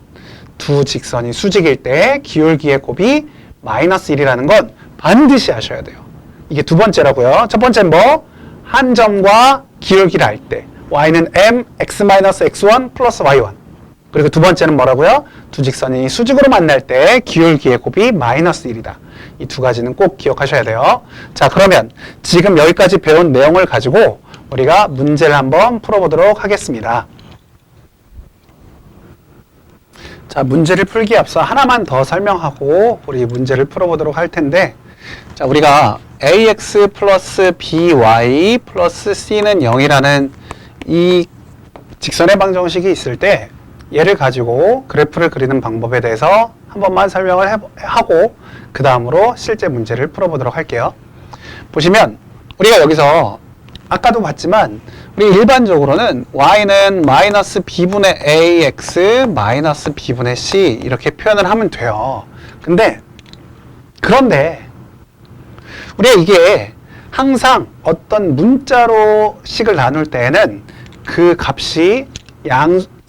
두 직선이 수직일 때 기울기의 곱이 마이너스 1이라는 건 반드시 아셔야 돼요. 이게 두 번째라고요. 첫 번째는 뭐? 한 점과 기울기를 알 때 y는 m x-x1 플러스 y1. 그리고 두 번째는 뭐라고요? 두 직선이 수직으로 만날 때 기울기의 곱이 마이너스 1이다. 이 두 가지는 꼭 기억하셔야 돼요. 자, 그러면 지금 여기까지 배운 내용을 가지고 우리가 문제를 한번 풀어보도록 하겠습니다. 자, 문제를 풀기에 앞서 하나만 더 설명하고 우리 문제를 풀어보도록 할 텐데, 자, 우리가 ax 플러스 by 플러스 c는 0이라는 이 직선의 방정식이 있을 때 얘를 가지고 그래프를 그리는 방법에 대해서 한 번만 설명을 하고 그 다음으로 실제 문제를 풀어보도록 할게요. 보시면 우리가 여기서 아까도 봤지만 우리 일반적으로는 y는 마이너스 b분의 ax 마이너스 b분의 c 이렇게 표현을 하면 돼요. 그런데 우리가 이게 항상 어떤 문자로 식을 나눌 때에는 그 값이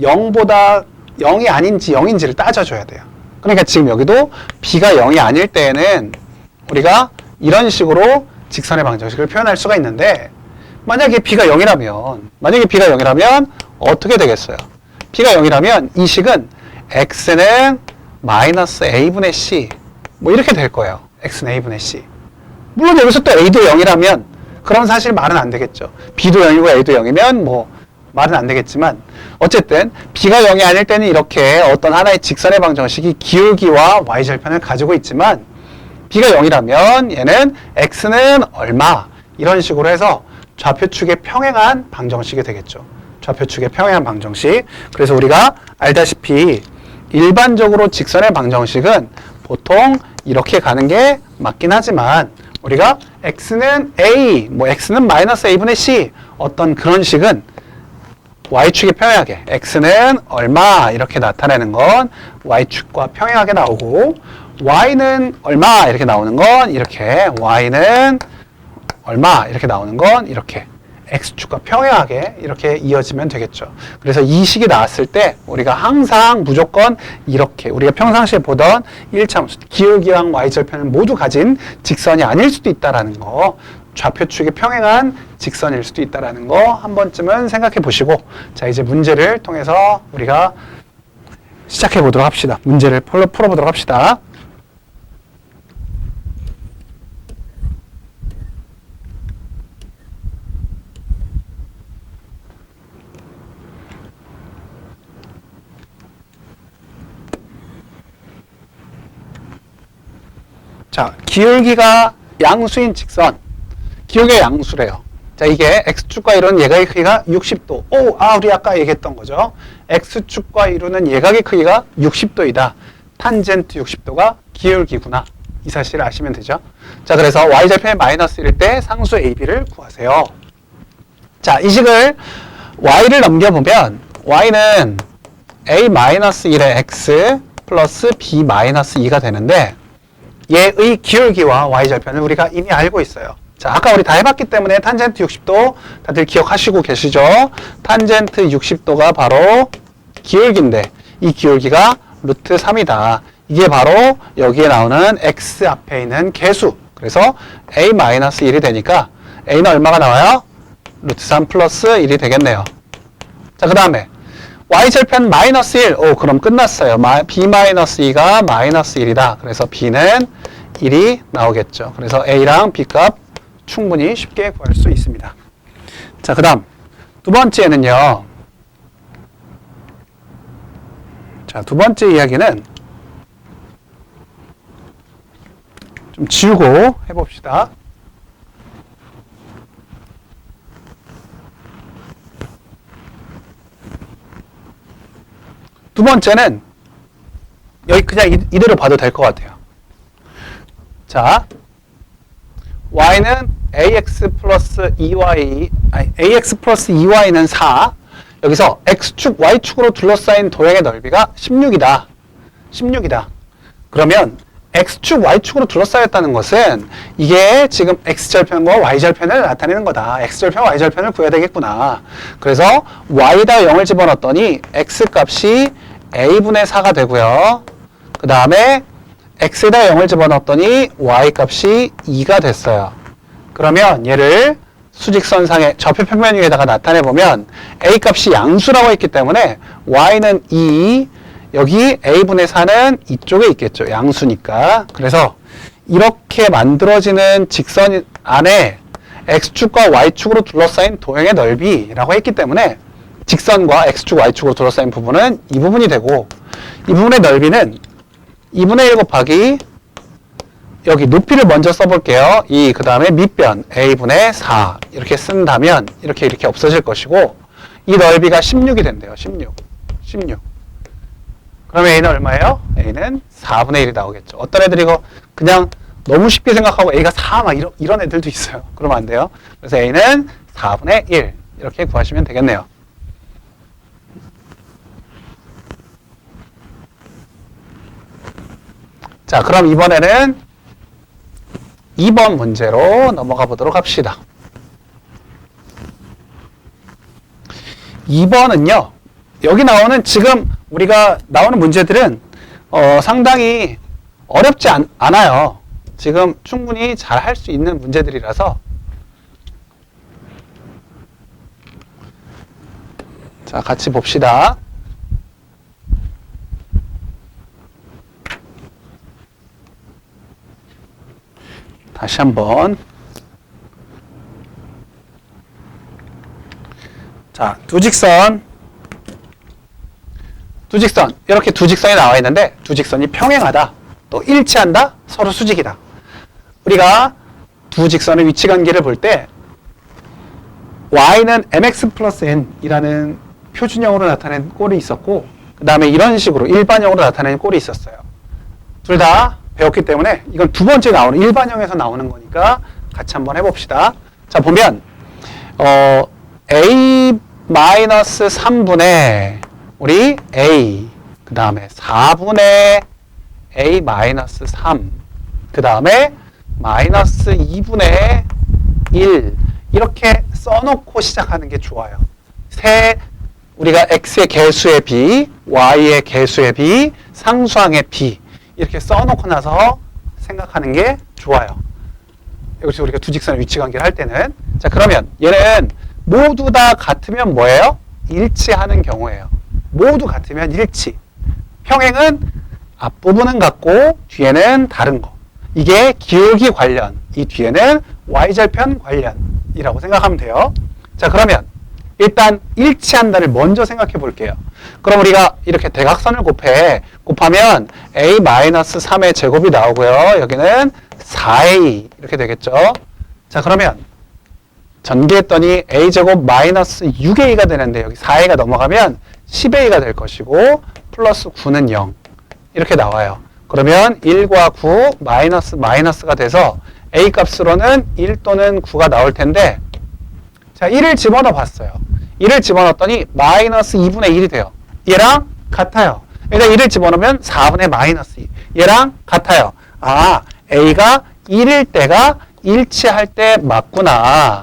0보다 0이 아닌지 0인지를 따져줘야 돼요. 그러니까 지금 여기도 b가 0이 아닐 때에는 우리가 이런 식으로 직선의 방정식을 표현할 수가 있는데 만약에 b가 0이라면 어떻게 되겠어요? b가 0이라면 이 식은 x는 마이너스 a분의 c 뭐 이렇게 될 거예요. x는 a분의 c. 물론 여기서 또 a도 0이라면 그럼 사실 말은 안 되겠죠. b도 0이고 a도 0이면 뭐 말은 안 되겠지만 어쨌든 b가 0이 아닐 때는 이렇게 어떤 하나의 직선의 방정식이 기울기와 y절편을 가지고 있지만 b가 0이라면 얘는 x는 얼마 이런 식으로 해서 좌표축에 평행한 방정식이 되겠죠. 좌표축에 평행한 방정식. 그래서 우리가 알다시피 일반적으로 직선의 방정식은 보통 이렇게 가는 게 맞긴 하지만 우리가 x는 a, 뭐 x는 마이너스 a분의 c 어떤 그런 식은 y축에 평행하게 x는 얼마 이렇게 나타내는 건 y축과 평행하게 나오고 y는 얼마 이렇게 나오는 건 이렇게 y는 얼마 이렇게 나오는 건 이렇게 x축과 평행하게 이렇게 이어지면 되겠죠. 그래서 이 식이 나왔을 때 우리가 항상 무조건 이렇게 우리가 평상시에 보던 1차 함수 기울기랑 y절편을 모두 가진 직선이 아닐 수도 있다라는 거, 좌표축이 평행한 직선일 수도 있다라는 거 한 번쯤은 생각해 보시고, 자 이제 문제를 통해서 우리가 시작해 보도록 합시다. 문제를 풀어보도록 합시다. 자, 기울기가 양수인 직선, 기울기가 양수래요. 자, 이게 x축과 이루는 예각의 크기가 60도. 우리 아까 얘기했던 거죠. x축과 이루는 예각의 크기가 60도이다. 탄젠트 60도가 기울기구나. 이 사실을 아시면 되죠. 자, 그래서 y절편이 마이너스 1일 때 상수 AB를 구하세요. 자, 이 식을 y를 넘겨보면 y는 a-1의 x 플러스 b-2가 되는데 얘의 기울기와 y절편을 우리가 이미 알고 있어요. 자, 아까 우리 다 해봤기 때문에 탄젠트 60도 다들 기억하시고 계시죠? 탄젠트 60도가 바로 기울기인데 이 기울기가 루트 3이다. 이게 바로 여기에 나오는 x 앞에 있는 개수. 그래서 a-1이 되니까 a는 얼마가 나와요? 루트 3 플러스 1이 되겠네요. 자, 그 다음에 y절편 마이너스 1. 그럼 끝났어요. b-2가 마이너스 1이다. 그래서 b는 1이 나오겠죠. 그래서 a랑 b 값 충분히 쉽게 구할 수 있습니다. 자, 그 다음 두 번째는요. 자, 두 번째 이야기는 좀 지우고 해봅시다. 두 번째는 여기 그냥 이대로 봐도 될 것 같아요. 자, y는 ax 플러스 2y, 아니, ax 플러스 2y는 4. 여기서 x축, y축으로 둘러싸인 도형의 넓이가 16이다. 16이다. 그러면 x축, y축으로 둘러싸였다는 것은 이게 지금 x절편과 y절편을 나타내는 거다. x절편, y절편을 구해야 되겠구나. 그래서 y에다 0을 집어넣었더니 x값이 a분의 4가 되고요. 그 다음에 x에다 0을 집어넣었더니 y값이 2가 됐어요. 그러면 얘를 수직선상의 좌표평면 위에다가 나타내보면 a값이 양수라고 했기 때문에 y는 2, 여기 a분의 4는 이쪽에 있겠죠. 양수니까. 그래서 이렇게 만들어지는 직선 안에 x축과 y축으로 둘러싸인 도형의 넓이라고 했기 때문에 직선과 x축, y축으로 둘러싸인 부분은 이 부분이 되고, 이 부분의 넓이는 2분의 1 곱하기 여기 높이를 먼저 써볼게요. 그 다음에 밑변 a분의 4 이렇게 쓴다면 이렇게 없어질 것이고, 이 넓이가 16이 된대요. 16. 그러면 a는 얼마예요? a는 4분의 1이 나오겠죠. 어떤 애들이 이거 그냥 너무 쉽게 생각하고 a가 4 막 이런 애들도 있어요. 그러면 안 돼요. 그래서 a는 4분의 1 이렇게 구하시면 되겠네요. 자, 그럼 이번에는 2번 문제로 넘어가 보도록 합시다. 2번은요, 여기 나오는 지금 우리가 나오는 문제들은 상당히 어렵지 않아요. 지금 충분히 잘 할 수 있는 문제들이라서. 자, 같이 봅시다. 다시 한번. 자, 두 직선. 이렇게 두 직선이 나와 있는데 두 직선이 평행하다. 또 일치한다. 서로 수직이다. 우리가 두 직선의 위치 관계를 볼 때 y는 mx 플러스 n이라는 표준형으로 나타낸 꼴이 있었고, 그 다음에 이런 식으로 일반형으로 나타낸 꼴이 있었어요. 둘 다 배웠기 때문에 이건 두 번째 나오는 일반형에서 나오는 거니까 같이 한번 해봅시다. 자, 보면 a-3분의 우리 a, 그 다음에 4분의 a-3, 그 다음에 마이너스 2분의 1 이렇게 써놓고 시작하는 게 좋아요. 우리가 x의 개수의 b, y의 개수의 b, 상수항의 b 이렇게 써놓고 나서 생각하는 게 좋아요. 여기서 우리가 두 직선의 위치 관계를 할 때는. 자, 그러면 얘는 모두 다 같으면 뭐예요? 일치하는 경우예요. 모두 같으면 일치. 평행은 앞부분은 같고 뒤에는 다른 거. 이게 기울기 관련, 이 뒤에는 y절편 관련이라고 생각하면 돼요. 자, 그러면 일단 일치한다를 먼저 생각해 볼게요. 그럼 우리가 이렇게 대각선을 곱하면 a-3의 제곱이 나오고요. 여기는 4a 이렇게 되겠죠. 자, 그러면 전개했더니 a제곱 마이너스 6a가 되는데 여기 4a가 넘어가면 10a가 될 것이고 플러스 9는 0 이렇게 나와요. 그러면 1과 9 마이너스가 돼서 a 값으로는 1 또는 9가 나올 텐데, 자, 1을 집어넣어 봤어요. 1을 집어넣었더니 마이너스 2분의 1이 돼요. 얘랑 같아요. 그러니까 1을 집어넣으면 4분의 마이너스 2. 얘랑 같아요. 아, a가 1일 때가 일치할 때 맞구나.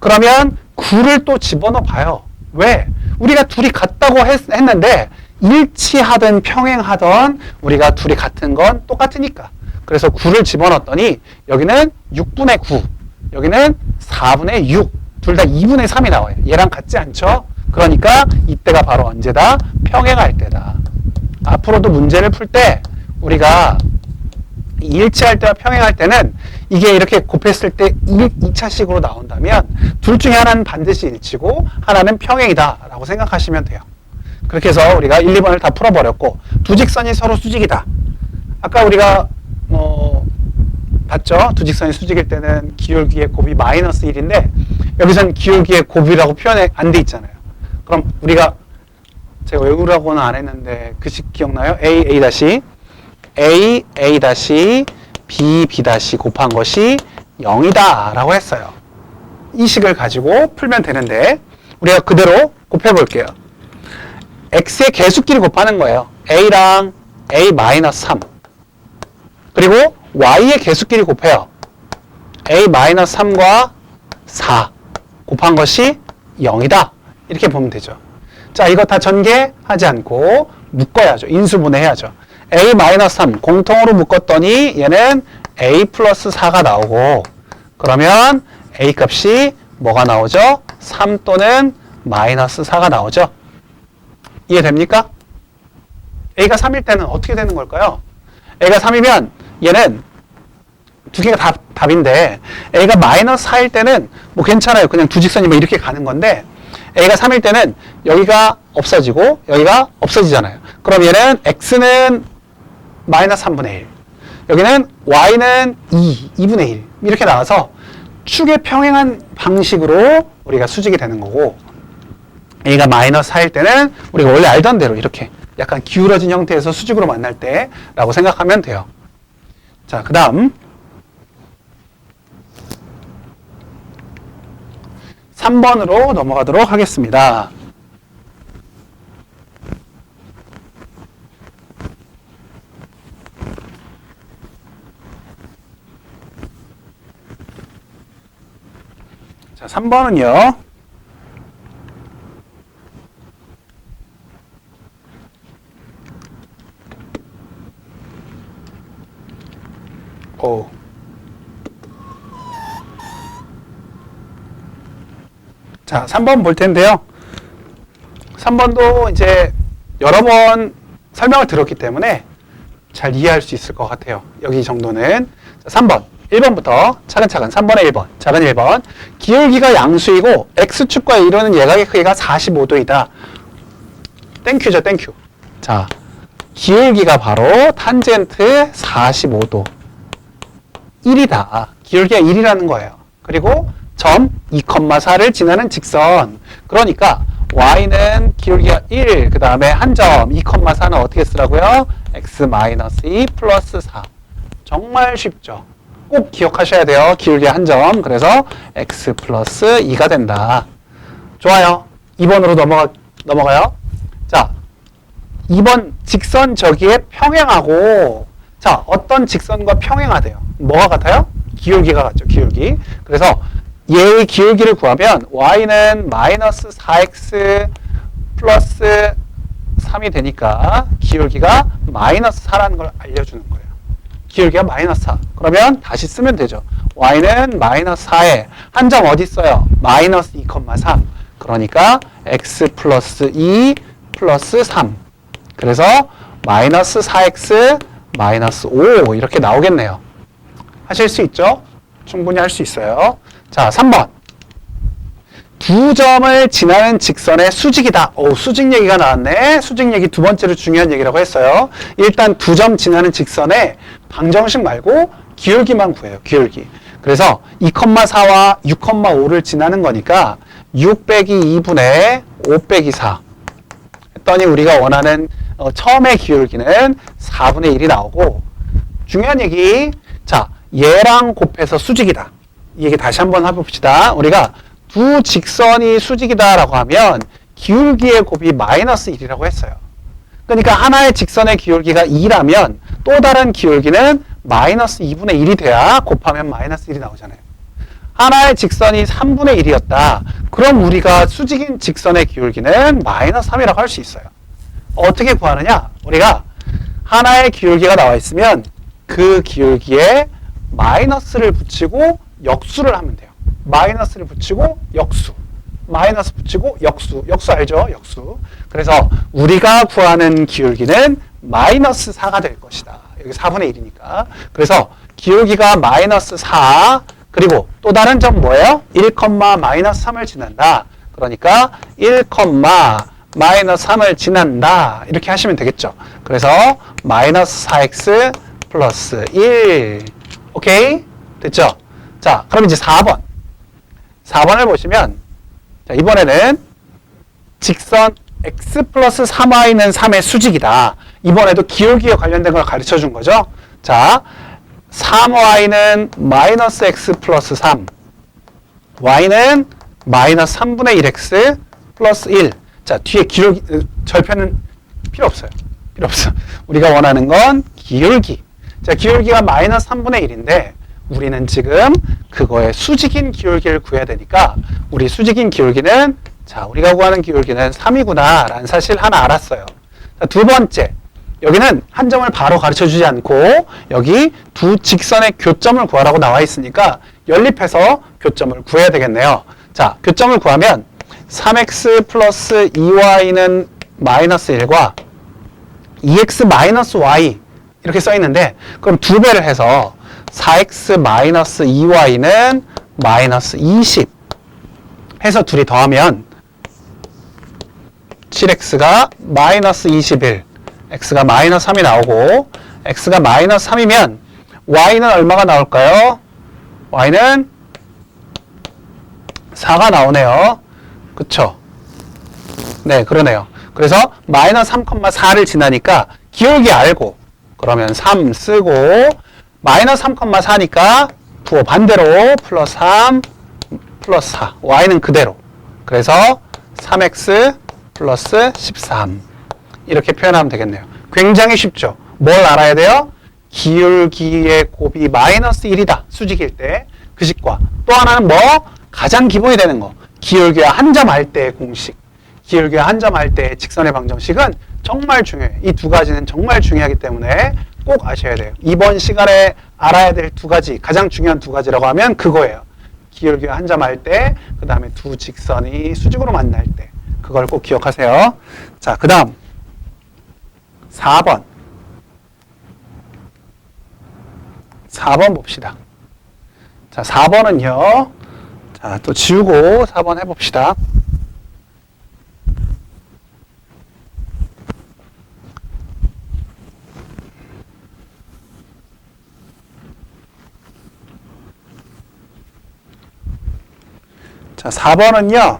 그러면 9를 또 집어넣어 봐요. 왜? 우리가 둘이 같다고 했는데 일치하든 평행하든 우리가 둘이 같은 건 똑같으니까. 그래서 9를 집어넣었더니 여기는 6분의 9, 여기는 4분의 6. 둘 다 2분의 3이 나와요. 얘랑 같지 않죠? 그러니까 이때가 바로 언제다? 평행할 때다. 앞으로도 문제를 풀 때 우리가 일치할 때와 평행할 때는 이게 이렇게 곱했을 때 2차식으로 나온다면 둘 중에 하나는 반드시 일치고 하나는 평행이다 라고 생각하시면 돼요. 그렇게 해서 우리가 1, 2번을 다 풀어버렸고, 두 직선이 서로 수직이다. 아까 우리가 봤죠? 두 직선이 수직일 때는 기울기의 곱이 마이너스 1인데 여기서는 기울기의 곱이라고 표현이 안 돼 있잖아요. 그럼 우리가 제가 외우라고는 안 했는데 그 식 기억나요? a b 곱한 것이 0이다 라고 했어요. 이 식을 가지고 풀면 되는데 우리가 그대로 곱해볼게요. x의 개수끼리 곱하는 거예요. a랑 a-3 그리고 y의 개수끼리 곱해요. a-3과 4 곱한 것이 0이다. 이렇게 보면 되죠. 자, 이거 다 전개하지 않고 묶어야죠. 인수분해해야죠. a-3 공통으로 묶었더니 얘는 a 플러스 4가 나오고 그러면 a 값이 뭐가 나오죠? 3 또는 마이너스 4가 나오죠. 이해됩니까? a가 3일 때는 어떻게 되는 걸까요? a가 3이면 얘는 두 개가 답인데 a가 마이너스 4일 때는 뭐 괜찮아요. 그냥 두 직선이 뭐 이렇게 가는 건데 a가 3일 때는 여기가 없어지고 여기가 없어지잖아요. 그럼 얘는 x는 마이너스 3분의 1 여기는 y는 2분의 1 이렇게 나와서 축의 평행한 방식으로 우리가 수직이 되는 거고 a가 마이너스 4일 때는 우리가 원래 알던 대로 이렇게 약간 기울어진 형태에서 수직으로 만날 때라고 생각하면 돼요. 자, 그 다음 3번으로 넘어가도록 하겠습니다. 자, 3번은요. 자, 3번 볼 텐데요. 3번도 이제 여러 번 설명을 들었기 때문에 잘 이해할 수 있을 것 같아요. 여기 정도는. 자, 3번. 1번부터 차근차근 3번에 1번. 작은 1번. 기울기가 양수이고 x축과 이루는 예각의 크기가 45도이다. 땡큐죠, 땡큐. 자, 기울기가 바로 탄젠트 45도. 1이다. 기울기가 1이라는 거예요. 그리고 점 2,4를 지나는 직선. 그러니까 y는 기울기가 1, 그 다음에 한 점 2,4는 어떻게 쓰라고요? x-2 플러스 4. 정말 쉽죠. 꼭 기억하셔야 돼요. 기울기가 한 점. 그래서 x 플러스 2가 된다. 좋아요. 2번으로 넘어가요. 자, 2번 직선 저기에 평행하고 자, 어떤 직선과 평행하대요? 뭐가 같아요? 기울기가 같죠. 기울기. 그래서 얘의 기울기를 구하면 y는 마이너스 4x 플러스 3이 되니까 기울기가 마이너스 4라는 걸 알려주는 거예요. 기울기가 마이너스 4. 그러면 다시 쓰면 되죠. y는 마이너스 4에 한 점 어디 있어요? 마이너스 2,3. 그러니까 x 플러스 2 플러스 3. 그래서 마이너스 4x 마이너스 5 이렇게 나오겠네요. 하실 수 있죠? 충분히 할 수 있어요. 자, 3번. 두 점을 지나는 직선의 수직이다. 수직 얘기가 나왔네. 수직 얘기 두 번째로 중요한 얘기라고 했어요. 일단 두 점 지나는 직선의 방정식 말고 기울기만 구해요. 기울기. 그래서 2,4와 6,5를 지나는 거니까 6 빼기 2분의 5 빼기 4 했더니 우리가 원하는 처음의 기울기는 4분의 1이 나오고 중요한 얘기. 자, 얘랑 곱해서 수직이다. 이 얘기 다시 한번 해봅시다. 우리가 두 직선이 수직이다라고 하면 기울기의 곱이 마이너스 1이라고 했어요. 그러니까 하나의 직선의 기울기가 2라면 또 다른 기울기는 마이너스 2분의 1이 돼야 곱하면 마이너스 1이 나오잖아요. 하나의 직선이 3분의 1이었다. 그럼 우리가 수직인 직선의 기울기는 마이너스 3이라고 할 수 있어요. 어떻게 구하느냐? 우리가 하나의 기울기가 나와 있으면 그 기울기에 마이너스를 붙이고 역수를 하면 돼요. 마이너스를 붙이고 역수. 마이너스 붙이고 역수. 역수 알죠? 역수. 그래서 우리가 구하는 기울기는 마이너스 4가 될 것이다. 여기 4분의 1이니까. 그래서 기울기가 마이너스 4 그리고 또 다른 점 뭐예요? 1, 마이너스 3을 지난다. 그러니까 1, 마이너스 3을 지난다. 이렇게 하시면 되겠죠. 그래서 마이너스 4x 플러스 1. 오케이? 됐죠? 자, 그럼 이제 4번. 4번을 보시면 자, 이번에는 직선 x 플러스 3y는 3의 수직이다. 이번에도 기울기와 관련된 걸 가르쳐 준 거죠. 자, 3y는 마이너스 x 플러스 3, y는 마이너스 3분의 1x 플러스 1. 자, 뒤에 기울기, 절편은 필요 없어요. 필요 없어. 우리가 원하는 건 기울기. 자, 기울기가 마이너스 3분의 1인데 우리는 지금 그거의 수직인 기울기를 구해야 되니까 우리 수직인 기울기는, 자, 우리가 구하는 기울기는 3이구나 라는 사실 하나 알았어요. 자, 두 번째, 여기는 한 점을 바로 가르쳐 주지 않고 여기 두 직선의 교점을 구하라고 나와 있으니까 연립해서 교점을 구해야 되겠네요. 자, 교점을 구하면 3x 플러스 2y는 마이너스 1과 2x 마이너스 y 이렇게 써 있는데, 그럼 두 배를 해서 4x 마이너스 2y는 마이너스 20 해서 둘이 더하면 7x가 마이너스 21, x가 마이너스 3이 나오고, x가 마이너스 3이면 y는 얼마가 나올까요? y는 4가 나오네요. 그쵸? 네, 그러네요. 그래서 마이너스 3,4를 지나니까 기울기 알고, 그러면 3 쓰고, 마이너스 3,4니까 부호 반대로 플러스 3 플러스 4, y는 그대로. 그래서 3x 플러스 13 이렇게 표현하면 되겠네요. 굉장히 쉽죠? 뭘 알아야 돼요? 기울기의 곱이 마이너스 1이다. 수직일 때 그 식과, 또 하나는 뭐? 가장 기본이 되는 거, 기울기와 한 점 할 때의 공식. 기울기와 한 점 할 때의 직선의 방정식은 정말 중요해요. 이 두 가지는 정말 중요하기 때문에 꼭 아셔야 돼요. 이번 시간에 알아야 될 두 가지, 가장 중요한 두 가지라고 하면 그거예요. 기울기와 한 점 할 때, 그 다음에 두 직선이 수직으로 만날 때, 그걸 꼭 기억하세요. 자, 그 다음 4번 4번 봅시다. 자, 4번은요, 자, 또 지우고 4번 해봅시다. 자, 4번은요,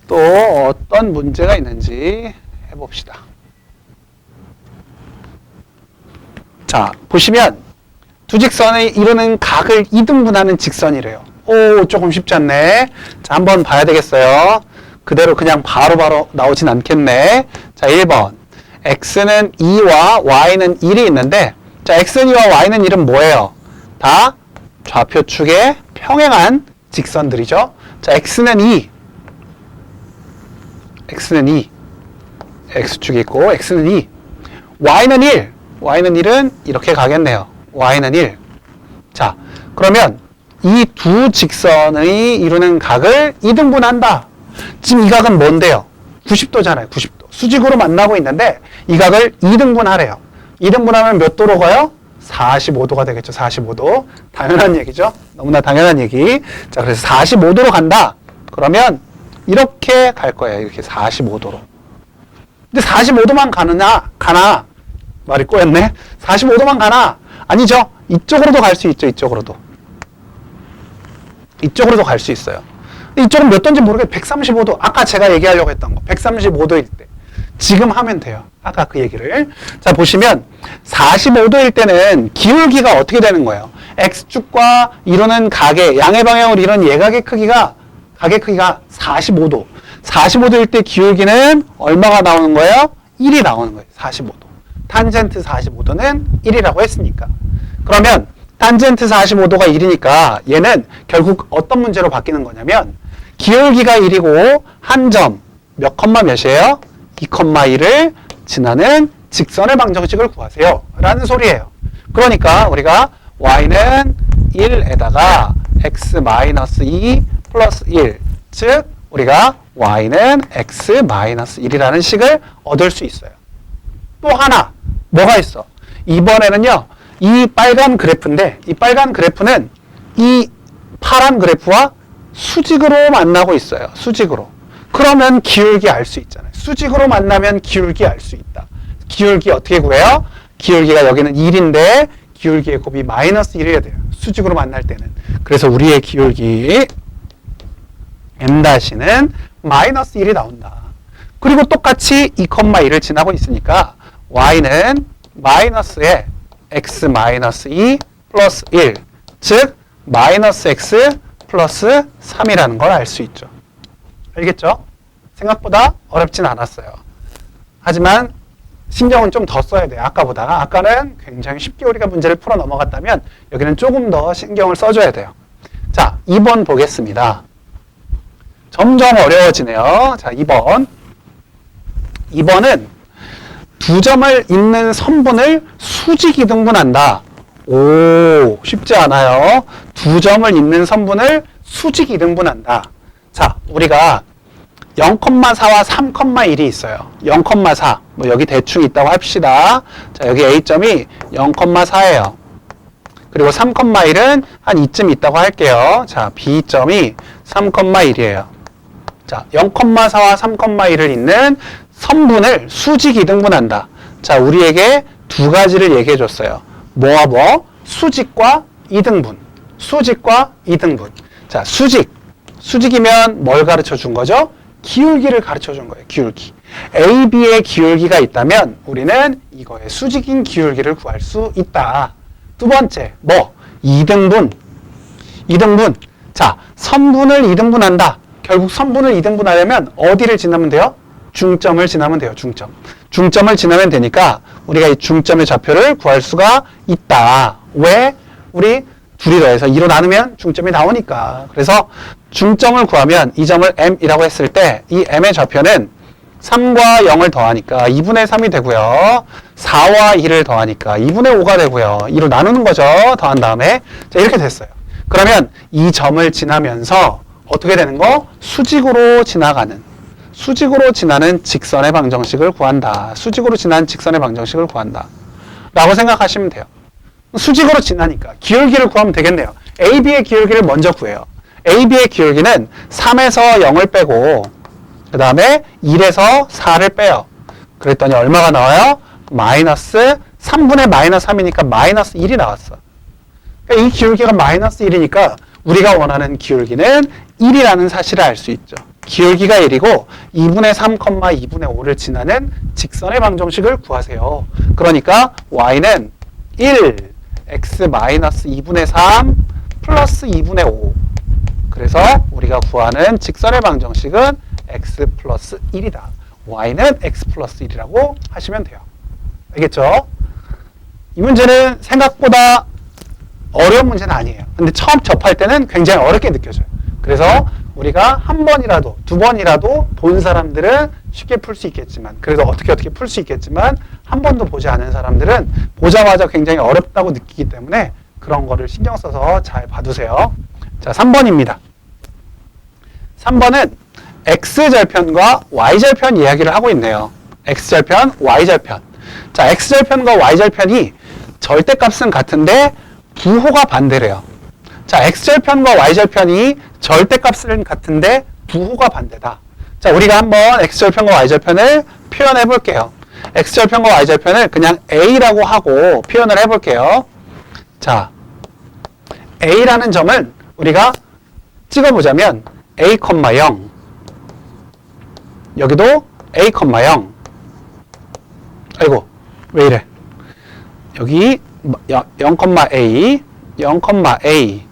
또 어떤 문제가 있는지 해봅시다. 자, 보시면 두 직선이 이루는 각을 2등분하는 직선이래요. 오, 조금 쉽지 않네. 자, 한번 봐야 되겠어요. 그대로 그냥 바로바로 나오진 않겠네. 자, 1번. x는 2와 y는 1이 있는데, 자, x는 2와 y는 1은 뭐예요? 다 좌표축에 평행한 직선들이죠. 자, x는 2. x는 2. x축이 있고, x는 2. y는 1. y는 1은 이렇게 가겠네요. y는 1. 자, 그러면 이 두 직선이 이루는 각을 2등분한다. 지금 이 각은 뭔데요? 90도잖아요. 90도. 수직으로 만나고 있는데 이 각을 2등분하래요. 2등분하면 몇 도로 가요? 45도가 되겠죠. 45도. 당연한 얘기죠. 너무나 당연한 얘기. 자, 그래서 45도로 간다. 그러면 이렇게 갈 거예요. 이렇게 45도로. 근데 45도만 가나? 말이 꼬였네. 45도만 가나? 아니죠. 이쪽으로도 갈 수 있죠. 이쪽으로도 갈 수 있어요. 이쪽은 몇 도인지 모르겠어요. 135도. 아까 제가 얘기하려고 했던 거. 135도일 때. 지금 하면 돼요. 아까 그 얘기를. 자, 보시면 45도일 때는 기울기가 어떻게 되는 거예요? X축과 이루는 각의 양의 방향으로 이루는 예각의 크기가, 각의 크기가 45도. 45도일 때 기울기는 얼마가 나오는 거예요? 1이 나오는 거예요. 45도. 탄젠트 45도는 1이라고 했으니까. 그러면 탄젠트 45도가 1이니까 얘는 결국 어떤 문제로 바뀌는 거냐면, 기울기가 1이고 한 점 몇 컴마 몇이에요? 2,1을 지나는 직선의 방정식을 구하세요 라는 소리예요. 그러니까 우리가 y는 1에다가 x-2 플러스 1, 즉 우리가 y는 x-1이라는 식을 얻을 수 있어요. 또 하나 뭐가 있어? 이번에는요, 이 빨간 그래프인데, 이 빨간 그래프는 이 파란 그래프와 수직으로 만나고 있어요. 수직으로. 그러면 기울기 알 수 있잖아요. 수직으로 만나면 기울기 알 수 있다. 기울기 어떻게 구해요? 기울기가 여기는 1인데 기울기의 곱이 마이너스 1이어야 돼요. 수직으로 만날 때는. 그래서 우리의 기울기 m-는 마이너스 1이 나온다. 그리고 똑같이 2,1을 지나고 있으니까 y는 마이너스에 x 마이너스 2 플러스 1, 즉 마이너스 x 플러스 3이라는 걸 알 수 있죠. 알겠죠? 생각보다 어렵진 않았어요. 하지만 신경은 좀 더 써야 돼요. 아까보다. 아까는 굉장히 쉽게 우리가 문제를 풀어 넘어갔다면 여기는 조금 더 신경을 써줘야 돼요. 자, 2번 보겠습니다. 점점 어려워지네요. 자, 2번. 2번은 두 점을 잇는 선분을 수직 이등분한다. 오, 쉽지 않아요. 두 점을 잇는 선분을 수직 이등분한다. 자, 우리가 0,4와 3,1이 있어요. 0,4. 뭐 여기 대충 있다고 합시다. 자, 여기 A점이 0,4예요. 그리고 3,1은 한 이쯤 있다고 할게요. 자, B점이 3,1이에요. 자, 0,4와 3,1을 잇는 선분을 수직 이등분한다. 자, 우리에게 두 가지를 얘기해 줬어요. 뭐와 뭐? 수직과 이등분. 수직과 이등분. 자, 수직이면 뭘 가르쳐 준 거죠? 기울기를 가르쳐 준 거예요. 기울기. AB의 기울기가 있다면 우리는 이거의 수직인 기울기를 구할 수 있다. 두 번째, 뭐? 이등분. 자, 선분을 이등분한다. 결국 선분을 이등분하려면 어디를 지나면 돼요? 중점을 지나면 돼요. 중점을 지나면 되니까 우리가 이 중점의 좌표를 구할 수가 있다. 왜? 우리 둘이 더해서 2로 나누면 중점이 나오니까. 그래서 중점을 구하면 이 점을 m이라고 했을 때 이 m의 좌표는 3과 0을 더하니까 2분의 3이 되고요. 4와 2를 더하니까 2분의 5가 되고요. 2로 나누는 거죠. 더한 다음에. 자, 이렇게 됐어요. 그러면 이 점을 지나면서 어떻게 되는 거? 수직으로 지나는 직선의 방정식을 구한다. 수직으로 지나는 직선의 방정식을 구한다. 라고 생각하시면 돼요. 수직으로 지나니까 기울기를 구하면 되겠네요. AB의 기울기를 먼저 구해요. AB의 기울기는 3에서 0을 빼고 그 다음에 1에서 4를 빼요. 그랬더니 얼마가 나와요? 마이너스 3분의 마이너스 3이니까 마이너스 1이 나왔어. 그러니까 이 기울기가 마이너스 1이니까 우리가 원하는 기울기는 1이라는 사실을 알 수 있죠. 기울기가 1이고 2분의 3, 2분의 5를 지나는 직선의 방정식을 구하세요. 그러니까 y는 1, x 마이너스 2분의 3 플러스 2분의 5. 그래서 우리가 구하는 직선의 방정식은 x 플러스 1이다. y는 x 플러스 1이라고 하시면 돼요. 알겠죠? 이 문제는 생각보다 어려운 문제는 아니에요. 근데 처음 접할 때는 굉장히 어렵게 느껴져요. 그래서 우리가 한 번이라도, 두 번이라도 본 사람들은 쉽게 풀 수 있겠지만, 그래서 어떻게 풀 수 있겠지만, 한 번도 보지 않은 사람들은 보자마자 굉장히 어렵다고 느끼기 때문에 그런 거를 신경 써서 잘 봐두세요. 자, 3번입니다. 3번은 X절편과 Y절편 이야기를 하고 있네요. X절편, Y절편. 자, X절편과 Y절편이 절대값은 같은데 부호가 반대래요. 자, X절편과 Y절편이 절대값은 같은데 부호가 반대다. 자, 우리가 한번 X절편과 Y절편을 표현해 볼게요. X절편과 Y절편을 그냥 A라고 하고 표현을 해 볼게요. 자, A라는 점은 우리가 찍어보자면 A, 0 여기도 A, 0 아이고 왜 이래 여기 0,A 0,A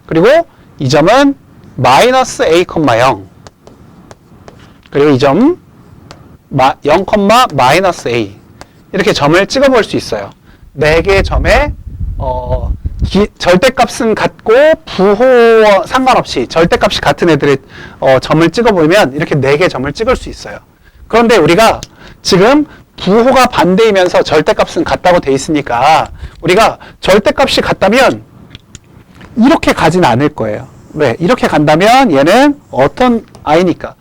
그리고 이 점은 마이너스 A, 0 그리고 이 점 0, 마이너스 A 이렇게 점을 찍어볼 수 있어요. 4개의 점에 절대값은 같고 부호 상관없이 절대값이 같은 애들의 점을 찍어보면 이렇게 4개의 점을 찍을 수 있어요. 그런데 우리가 지금 부호가 반대이면서 절대값은 같다고 돼 있으니까 우리가 절대값이 같다면 이렇게 가진 않을 거예요. 왜? 이렇게 간다면 얘는 어떤 i니까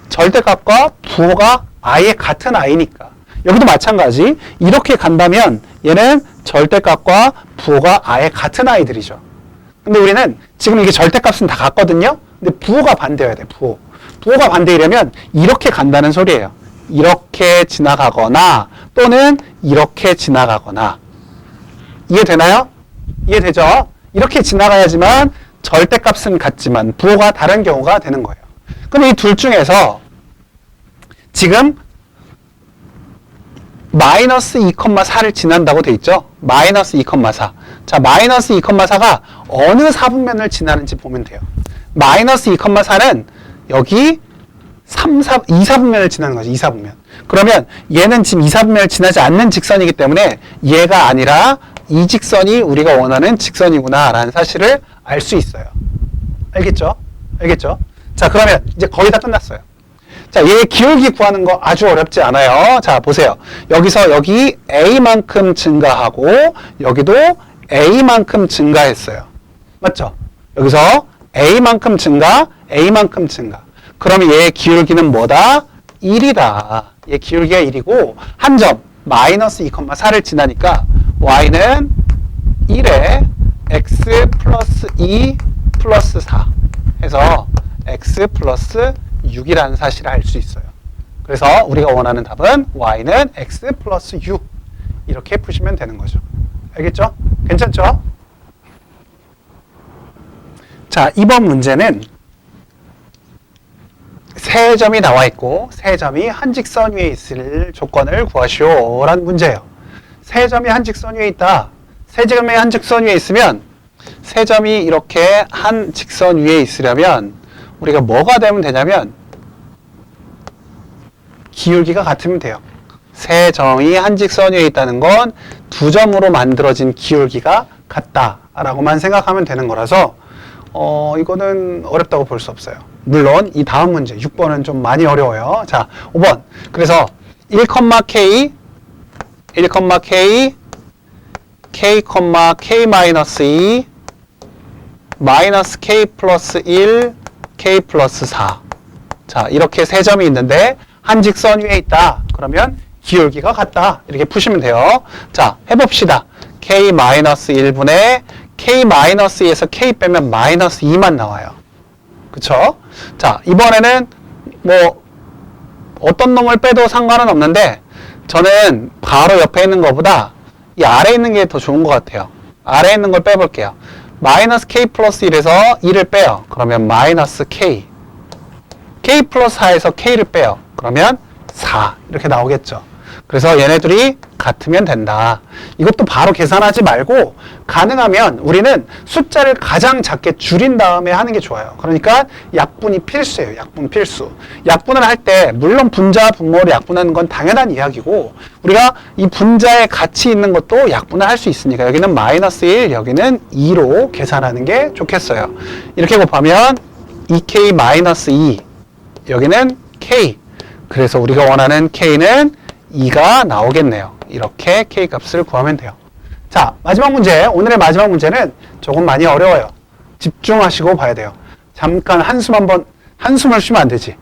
절대값과 부호가 아예 같은 i니까 여기도 마찬가지 이렇게 간다면 얘는 절대값과 부호가 아예 같은 i들이죠. 근데 우리는 지금 이게 절대값은 다 같거든요. 근데 부호가 반대여야 돼. 부호가 반대이려면 이렇게 간다는 소리예요. 이렇게 지나가거나 또는 이렇게 지나가거나. 이해되나요? 이해되죠? 이렇게 지나가야지만 절대값은 같지만 부호가 다른 경우가 되는 거예요. 그럼 이 둘 중에서 지금 마이너스 2,4를 지난다고 돼 있죠? 마이너스 2,4. 자, 마이너스 2,4가 어느 4분면을 지나는지 보면 돼요. 마이너스 2,4는 여기 2, 4분면을 지나는 거죠. 2, 4분면. 그러면 얘는 지금 2, 4분면을 지나지 않는 직선이기 때문에 얘가 아니라 이 직선이 우리가 원하는 직선이구나 라는 사실을 알 수 있어요. 알겠죠? 알겠죠? 자, 그러면 이제 거의 다 끝났어요. 자, 얘의 기울기 구하는 거 아주 어렵지 않아요. 자, 보세요. 여기서 여기 A만큼 증가하고 여기도 A만큼 증가했어요. 맞죠? 여기서 A만큼 증가, A만큼 증가. 그러면 얘의 기울기는 뭐다? 1이다. 얘 기울기가 1이고 한 점 마이너스 2,4를 지나니까 y는 1에 x 플러스 2 플러스 4 해서 x 플러스 6이라는 사실을 알 수 있어요. 그래서 우리가 원하는 답은 y는 x 플러스 6 이렇게 푸시면 되는 거죠. 알겠죠? 괜찮죠? 자, 이번 문제는 세 점이 나와 있고 세 점이 한 직선 위에 있을 조건을 구하시오 라는 문제예요. 세 점이 한 직선 위에 있다. 세 점이 한 직선 위에 있으면 세 점이 이렇게 한 직선 위에 있으려면 우리가 뭐가 되면 되냐면 기울기가 같으면 돼요. 세 점이 한 직선 위에 있다는 건 두 점으로 만들어진 기울기가 같다라고만 생각하면 되는 거라서 이거는 어렵다고 볼 수 없어요. 물론 이 다음 문제 6번은 좀 많이 어려워요. 자, 5번. 그래서 1,k k, k-2 마이너스 k 플러스 1 k 플러스 4. 자, 이렇게 세 점이 있는데 한 직선 위에 있다. 그러면 기울기가 같다. 이렇게 푸시면 돼요. 자, 해봅시다. k 마이너스 1분의 k 마이너스 2에서 k 빼면 마이너스 2만 나와요. 그쵸? 자, 이번에는 뭐 어떤 놈을 빼도 상관은 없는데 저는 바로 옆에 있는 것보다 이 아래에 있는 게 더 좋은 것 같아요. 아래에 있는 걸 빼볼게요. 마이너스 k 플러스 1에서 2를 빼요. 그러면 마이너스 k. k 플러스 4에서 k를 빼요. 그러면 4 이렇게 나오겠죠. 그래서 얘네들이 같으면 된다. 이것도 바로 계산하지 말고 가능하면 우리는 숫자를 가장 작게 줄인 다음에 하는 게 좋아요. 그러니까 약분이 필수예요. 약분 필수. 약분을 할 때 물론 분자와 분모를 약분하는 건 당연한 이야기고 우리가 이 분자에 같이 있는 것도 약분을 할 수 있으니까 여기는 마이너스 1, 여기는 2로 계산하는 게 좋겠어요. 이렇게 곱하면 2k 마이너스 2, 여기는 k. 그래서 우리가 원하는 k는 2가 나오겠네요. 이렇게 k 값을 구하면 돼요. 자, 마지막 문제. 오늘의 마지막 문제는 조금 많이 어려워요. 집중하시고 봐야 돼요. 잠깐 한숨을 쉬면 안 되지.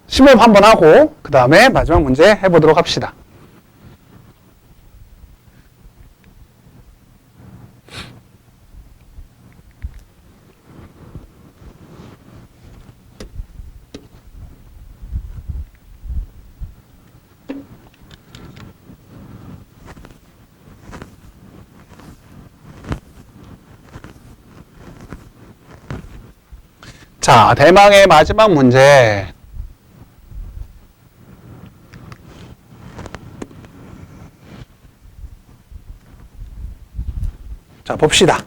심호흡 한번 하고 그 다음에 마지막 문제 해보도록 합시다. 자, 대망의 마지막 문제. 자, 봅시다.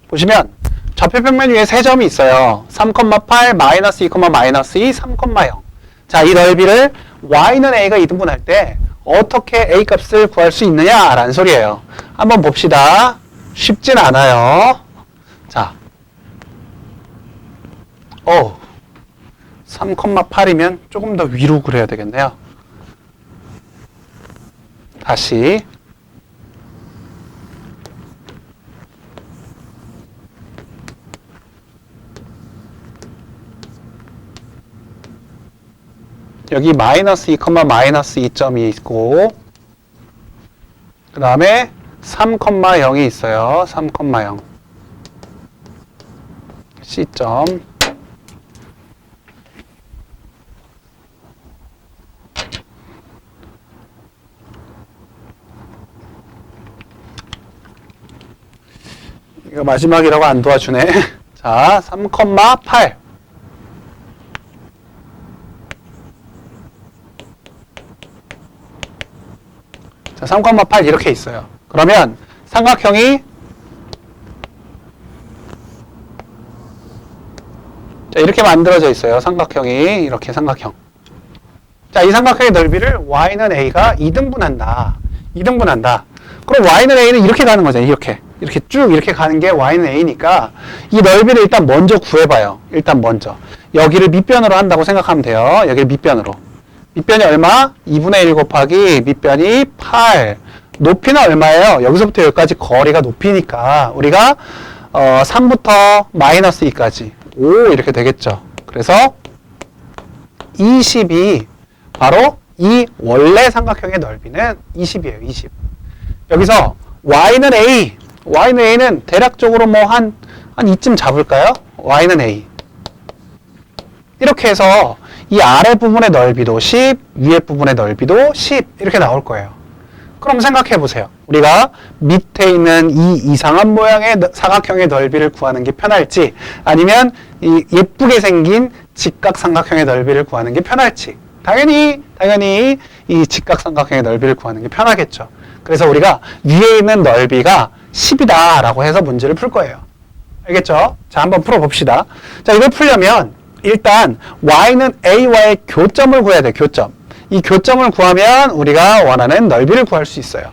보시면 좌표평면 위에 세 점이 있어요. 3,8, 마이너스 2, 마이너스 2, 3,0. 자, 이 넓이를 y는 a가 2등분할 때 어떻게 a 값을 구할 수 있느냐라는 소리예요. 한번 봅시다. 쉽진 않아요. 자, 3,8이면 조금 더 위로 그려야 되겠네요. 다시. 여기 마이너스 2, 마이너스 2점이 있고 그 다음에 3,0이 있어요. 3,0 C점. 이거 마지막이라고 안 도와주네. 자, 3,8. 자, 3,8 이렇게 있어요. 그러면 삼각형이 자, 이렇게 만들어져 있어요. 삼각형이 이렇게 삼각형. 자, 이 삼각형의 넓이를 y는 a가 2등분한다. 2등분한다. 그럼 y는 a는 이렇게 가는 거죠. 이렇게 쭉 이렇게 가는 게 y는 a니까 이 넓이를 일단 먼저 구해봐요. 일단 먼저 여기를 밑변으로 한다고 생각하면 돼요. 여기를 밑변으로. 밑변이 얼마? 2분의 1 곱하기 밑변이 8. 높이는 얼마예요? 여기서부터 여기까지 거리가 높이니까 우리가 3부터 마이너스 2까지 5 이렇게 되겠죠. 그래서 20이 바로 이 원래 삼각형의 넓이는 20이에요. 20. 여기서 y는 a는 대략적으로 뭐 한 이쯤 잡을까요? y는 a. 이렇게 해서 이 아래 부분의 넓이도 10, 위에 부분의 넓이도 10 이렇게 나올 거예요. 그럼 생각해 보세요. 우리가 밑에 있는 이 이상한 모양의 사각형의 넓이를 구하는 게 편할지 아니면 이 예쁘게 생긴 직각삼각형의 넓이를 구하는 게 편할지 당연히 이 직각삼각형의 넓이를 구하는 게 편하겠죠. 그래서 우리가 위에 있는 넓이가 10이다 라고 해서 문제를 풀 거예요. 알겠죠? 자, 한번 풀어봅시다. 자, 이걸 풀려면 일단 y는 a와의 교점을 구해야 돼요. 교점. 이 교점을 구하면 우리가 원하는 넓이를 구할 수 있어요.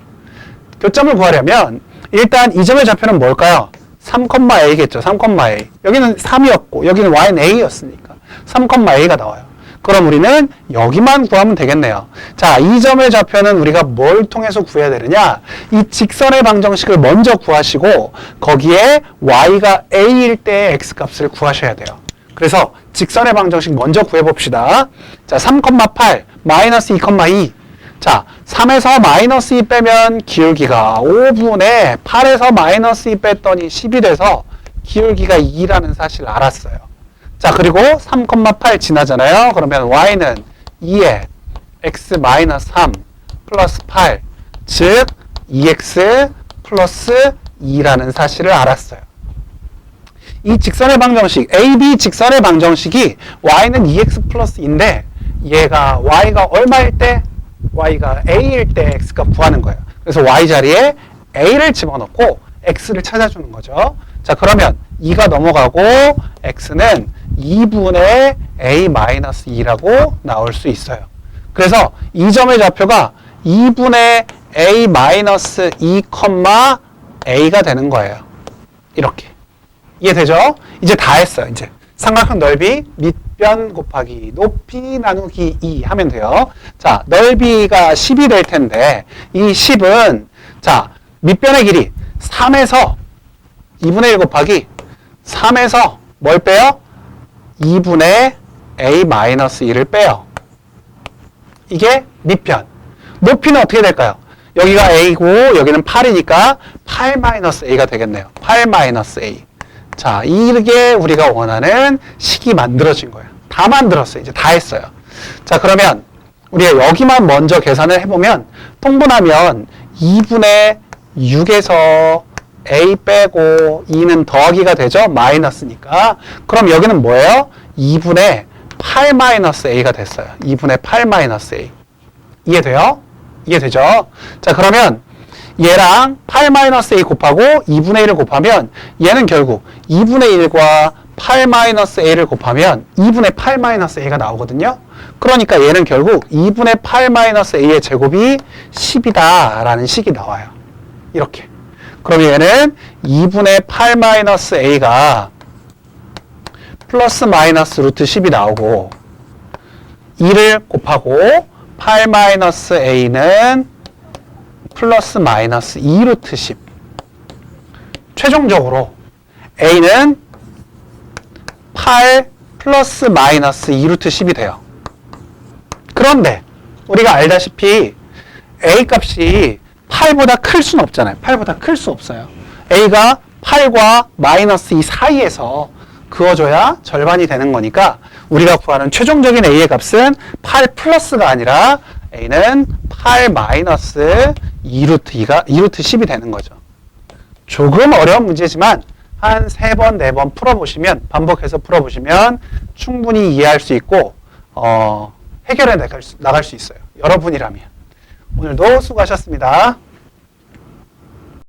교점을 구하려면 일단 이 점의 좌표는 뭘까요? 3,a겠죠. 3,a. 여기는 3이었고 여기는 y는 a였으니까 3,a가 나와요. 그럼 우리는 여기만 구하면 되겠네요. 자, 이 점의 좌표는 우리가 뭘 통해서 구해야 되느냐? 이 직선의 방정식을 먼저 구하시고 거기에 y가 a일 때의 x값을 구하셔야 돼요. 그래서 직선의 방정식 먼저 구해봅시다. 자, 3,8 마이너스 2,2. 자, 3에서 마이너스 2 빼면 기울기가 5분의 8에서 마이너스 2 뺐더니 10이 돼서 기울기가 2라는 사실을 알았어요. 자, 그리고 3,8 지나잖아요. 그러면 y는 2에 x 마이너스 3 플러스 8, 즉 2x 플러스 2라는 사실을 알았어요. 이 직선의 방정식, AB 직선의 방정식이 y는 2x 플러스 2인데 얘가 y가 얼마일 때? y가 a일 때 x값 구하는 거예요. 그래서 y 자리에 a를 집어넣고 x를 찾아주는 거죠. 자, 그러면 2가 넘어가고 x는 2분의 a-2라고 나올 수 있어요. 그래서 이 점의 좌표가 2분의 a-2, a가 되는 거예요. 이렇게. 이해되죠? 이제 다 했어요. 이제 삼각형 넓이 밑변 곱하기 높이 나누기 2 하면 돼요. 자, 넓이가 10이 될 텐데 이 10은 자, 밑변의 길이 3에서 2분의 1 곱하기 3에서 뭘 빼요? 2분의 a-2를 빼요. 이게 밑변. 높이는 어떻게 될까요? 여기가 a고 여기는 8이니까 8-a가 되겠네요. 8-a. 자, 이게 우리가 원하는 식이 만들어진 거예요. 다 만들었어요. 이제 다 했어요. 자, 그러면 우리가 여기만 먼저 계산을 해보면 통분하면 2분의 6에서 a 빼고 2는 더하기가 되죠? 마이너스니까. 그럼 여기는 뭐예요? 2분의 8-a가 됐어요. 2분의 8-a. 이해돼요? 이해되죠? 자, 그러면 얘랑 8-a 곱하고 2분의 1을 곱하면 얘는 결국 2분의 1과 8-a를 곱하면 2분의 8-a가 나오거든요. 그러니까 얘는 결국 2분의 8-a의 제곱이 10이다 라는 식이 나와요. 이렇게. 그럼 얘는 2분의 8-a가 플러스 마이너스 루트 10이 나오고 2를 곱하고 8-a는 플러스 마이너스 2 루트 10. 최종적으로 a는 8 플러스 마이너스 2 루트 10이 돼요. 그런데 우리가 알다시피 a 값이 8보다 클 수는 없잖아요. 8보다 클 수 없어요. a가 8과 마이너스 2 사이에서 그어줘야 절반이 되는 거니까 우리가 구하는 최종적인 a의 값은 8 플러스가 아니라 a는 8 마이너스 2 루트 10이 되는 거죠. 조금 어려운 문제지만 한 3번, 4번 풀어보시면, 반복해서 풀어보시면 충분히 이해할 수 있고 해결해 나갈 수 있어요. 여러분이라면. 오늘도 수고하셨습니다.